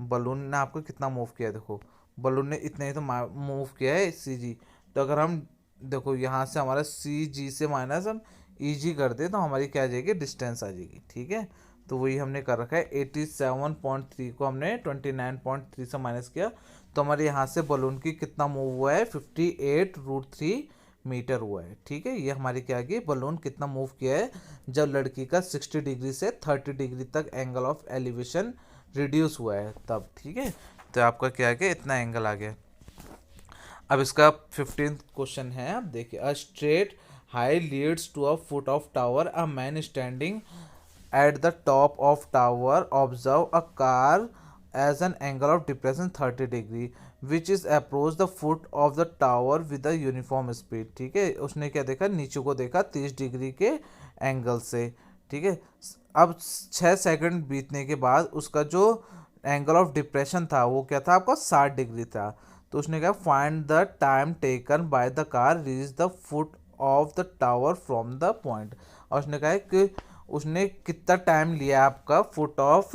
बलून ने आपको कितना मूव किया है। देखो बलून ने इतना ही तो मूव किया है सी जी। तो अगर हम देखो यहाँ से हमारा सी जी से माइनस हम ई जी कर दे तो हमारी क्या आ जाएगी, डिस्टेंस आ जाएगी, ठीक है। तो वही हमने कर रखा है 87.3 को हमने 29.3 से माइनस किया तो हमारे यहाँ से बलून की कितना मूव हुआ है 58√3 मीटर हुआ है, ठीक है। ये हमारी क्या आ गई, बलून कितना मूव किया है जब लड़की का 60 डिग्री से 30 डिग्री तक एंगल ऑफ एलिवेशन रिड्यूस हुआ है तब, ठीक है। तो आपका क्या आ गया, इतना एंगल आ गया। अब इसका 15th क्वेश्चन है, आप देखिए, a straight high leads to a foot of tower, a man standing at the top of tower observe a car as an angle of depression 30 degree which is approach the foot of the tower with a uniform speed, ठीक है। उसने क्या देखा, नीचे को देखा 30 degree के angle से, ठीक है। अब 6 सेकंड बीतने के बाद उसका जो एंगल ऑफ डिप्रेशन था वो क्या था आपका 60 डिग्री था। तो उसने कहा find the time taken by the car reach the foot of the tower from the point. और उसने कहा कि उसने कितना टाइम लिया आपका फुट ऑफ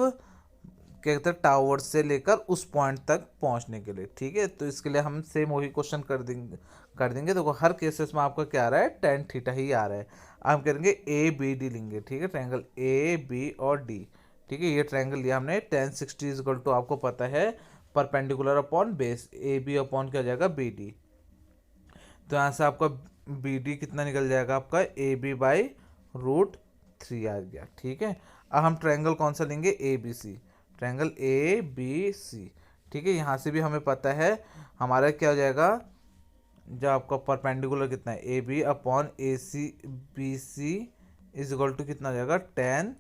क्या कहते हैं टावर से लेकर उस पॉइंट तक पहुंचने के लिए, ठीक है। तो इसके लिए हम सेम वही क्वेश्चन कर देंगे। देखो हर केसेस में आपका क्या आ रहा है, टेन थीटा ही आ रहा है। हम करेंगे ए बी डी लेंगे, ठीक है, ट्रायंगल ए बी और डी, ठीक है। ये ट्रायंगल लिया हमने, टेन 60 इक्वल टू आपको पता है perpendicular upon base, A B upon क्या हो जाएगा बी डी। तो यहाँ से आपका बी डी कितना निकल जाएगा, आपका ए बी बाई √3 आ गया, ठीक है। अब हम ट्रायंगल कौन सा लेंगे, A B C, triangle A B C, ठीक है। यहाँ से भी हमें पता है हमारा क्या हो जाएगा, जो आपका परपेंडिकुलर कितना है A B upon A C B C is equal to कितना हो जाएगा, tan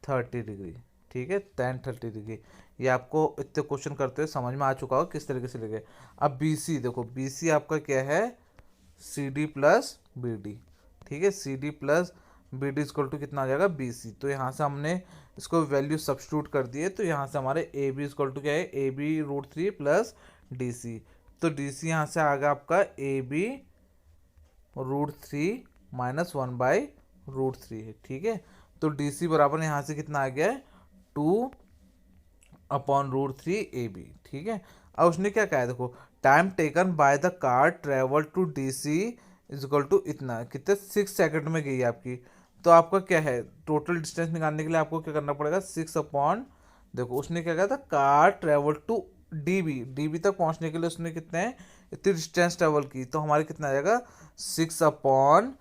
30 डिग्री, ठीक है, tan 30 डिग्री। ये आपको इतने क्वेश्चन करते हुए समझ में आ चुका हो किस तरीके से लगे। अब बी सी देखो, बी सी आपका क्या है, C D plus B D, ठीक है, C D plus B D equal to कितना आ जाएगा बी सी। तो यहाँ से हमने इसको वैल्यू सब्स्टिट्यूट कर दिए, तो यहाँ से हमारे ए बी इक्वल टू क्या है, A B √3 plus D C. तो डी सी यहाँ से आ गया आपका ए बी √3 माइनस 1/√3 है, ठीक है। तो डी सी बराबर यहाँ से कितना आ गया है, 2/√3 ए बी, ठीक है। अब उसने क्या कहा है, देखो time taken by the car travel to D C is equal to इतना, कितने 6 सेकंड में गई आपकी। तो आपका क्या है, टोटल डिस्टेंस निकालने के लिए आपको क्या करना पड़ेगा, 6 अपॉन, देखो उसने क्या कहा था, car travel to D B तक पहुंचने के लिए उसने कितने इतनी डिस्टेंस ट्रेवल की, तो हमारे कितना आ जाएगा 6 upon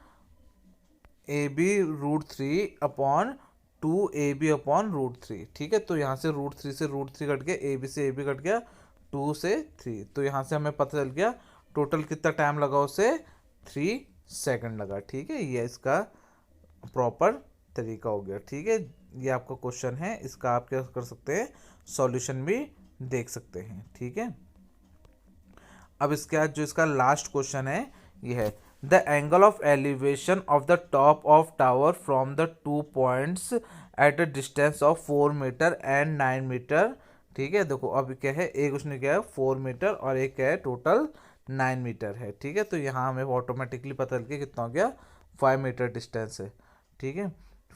A B √3 upon 2 A B upon √3, ठीक है। तो यहाँ से √3 से √3 कट गया, ए बी से ए बी कट गया, 2 से 3, तो यहाँ से हमें पता चल गया टोटल कितना टाइम लगा उसे, 3 सेकंड लगा, ठीक है। ये इसका प्रॉपर तरीका हो गया, ठीक है। ये आपका क्वेश्चन है, इसका आप क्या कर सकते हैं, सॉल्यूशन भी देख सकते हैं, ठीक है। अब इसके बाद जो इसका लास्ट क्वेश्चन है ये है, the angle of elevation of the top of tower from the 2 points at a distance of 4 metre and 9 metre, ठीक है। देखो अब क्या है, एक उसने क्या है 4 मीटर और एक क्या है टोटल 9 मीटर है, ठीक है। तो यहाँ हमें ऑटोमेटिकली पता चल गया कितना हो गया, 5 मीटर डिस्टेंस है, ठीक है।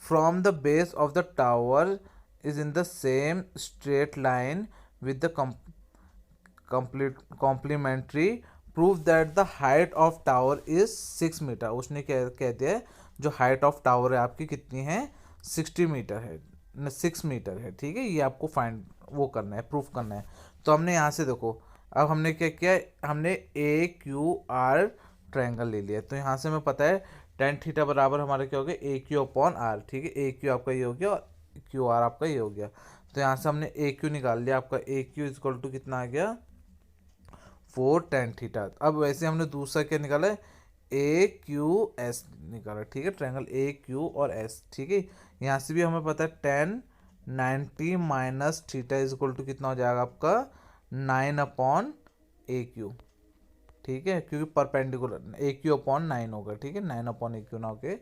From the base of the tower is in the same straight line with the complementary prove that the height of tower is 6 metre. उसने क्या कह दिया है, जो हाइट ऑफ टावर है आपकी कितनी है, 60 मीटर है, 6 मीटर है, ठीक है। ये आपको फाइंड वो करना है, प्रूफ करना है। तो हमने यहाँ से देखो, अब हमने क्या किया, हमने ए क्यू आर ट्रायंगल ले लिया। तो यहाँ से हमें पता है tan थीटा बराबर हमारा क्या हो गया, ए क्यू अपॉन आर, ठीक है। ए क्यू आपका ये हो गया और क्यू आर आपका ये हो गया। तो यहाँ से हमने ए क्यू निकाल लिया, आपका ए क्यू इक्वल टू कितना आ गया, 4 tan थीटा। अब वैसे हमने दूसरा क्या निकाला है, ए क्यू एस निकाला, ठीक है, ट्रायंगल ए क्यू और एस, ठीक है। यहाँ से भी हमें पता है tan 90 minus theta is equal to कितना हो जाएगा आपका 9 अपॉन ए क्यू, ठीक है, क्योंकि परपेंडिकुलर ए क्यू अपॉन 9 होगा, ठीक है, 9 अपॉन ए क्यू ना होके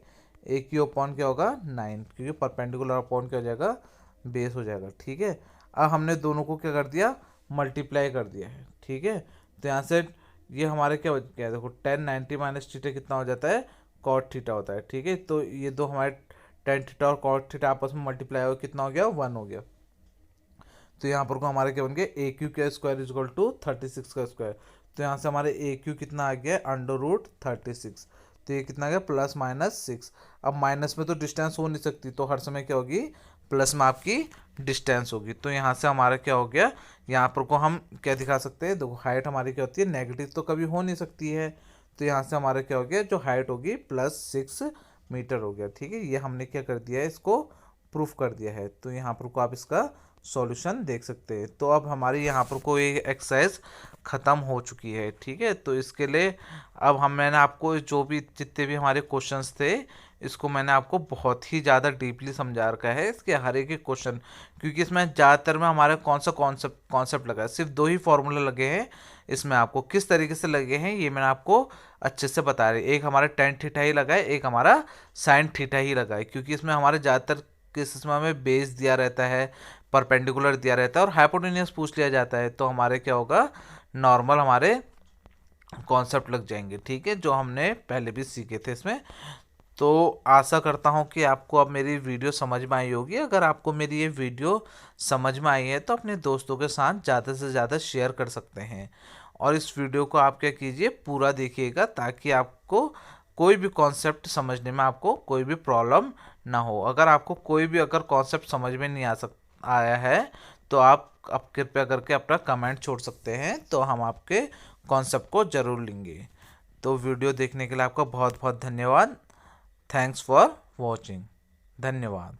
ए क्यू अपॉन क्या होगा 9, क्योंकि परपेंडिकुलर अपॉन क्या हो जाएगा, बेस हो जाएगा, ठीक है। अब हमने दोनों को क्या कर दिया, मल्टीप्लाई कर दिया है, ठीक है। तो यहाँ से ये हमारे क्या हो गया, देखो tan 90 माइनस थीटा कितना हो जाता है, cot थीटा होता है, ठीक है। तो ये दो हमारे tan थीटा और cot थीटा आपस में मल्टीप्लाई हो कितना हो गया, 1 हो गया। तो यहाँ पर को हमारे क्या बन गया, ए क्यू का स्क्वायर इज इक्वल टू 36 का स्क्वायर। तो यहाँ से हमारे ए क्यू कितना आ गया, √36। तो ये कितना आ गया, +-6। अब माइनस में तो डिस्टेंस हो नहीं सकती, तो हर समय क्या होगी, प्लस में आपकी डिस्टेंस होगी। तो यहाँ से हमारा क्या हो गया, यहाँ पर को हम क्या दिखा सकते हैं, देखो हाइट हमारी क्या होती है, नेगेटिव तो कभी हो नहीं सकती है। तो यहाँ से हमारा क्या हो गया, जो हाइट होगी +6 मीटर हो गया, ठीक है। ये हमने क्या कर दिया है, इसको प्रूफ कर दिया है। तो यहाँ पर को आप इसका सॉल्यूशन देख सकते हैं। तो अब हमारी यहाँ पर कोई एक्सरसाइज ख़त्म हो चुकी है, ठीक है। तो इसके लिए अब मैंने आपको जो भी जितने भी हमारे क्वेश्चंस थे, इसको मैंने आपको बहुत ही ज़्यादा डीपली समझा रखा है, इसके हर एक क्वेश्चन, क्योंकि इसमें ज़्यादातर में हमारा कौन सा कॉन्सेप्ट लगा है, सिर्फ 2 ही फॉर्मूला लगे हैं। इसमें आपको किस तरीके से लगे हैं ये मैंने आपको अच्छे से बता रही, एक हमारा tan थीटा ही लगा है, एक हमारा sin थीटा ही लगा है, क्योंकि इसमें हमारे ज़्यादातर केसेस में हमें बेस दिया रहता है, परपेंडिकुलर दिया रहता है और हाइपोटेन्यूस पूछ लिया जाता है। तो हमारे क्या होगा, नॉर्मल हमारे कॉन्सेप्ट लग जाएंगे, ठीक है, जो हमने पहले भी सीखे थे इसमें। तो आशा करता हूँ कि आपको अब मेरी वीडियो समझ में आई होगी। अगर आपको मेरी ये वीडियो समझ में आई है तो अपने दोस्तों के साथ ज़्यादा से ज़्यादा शेयर कर सकते हैं। और इस वीडियो को आप क्या कीजिए, पूरा देखिएगा, ताकि आपको कोई भी कॉन्सेप्ट समझने में आपको कोई भी प्रॉब्लम ना हो। अगर आपको कोई भी अगर कॉन्सेप्ट समझ में नहीं आया है तो आप अब कृपया करके अपना कमेंट छोड़ सकते हैं, तो हम आपके कॉन्सेप्ट को ज़रूर लेंगे। तो वीडियो देखने के लिए आपका बहुत बहुत धन्यवाद। Thanks for watching. धन्यवाद।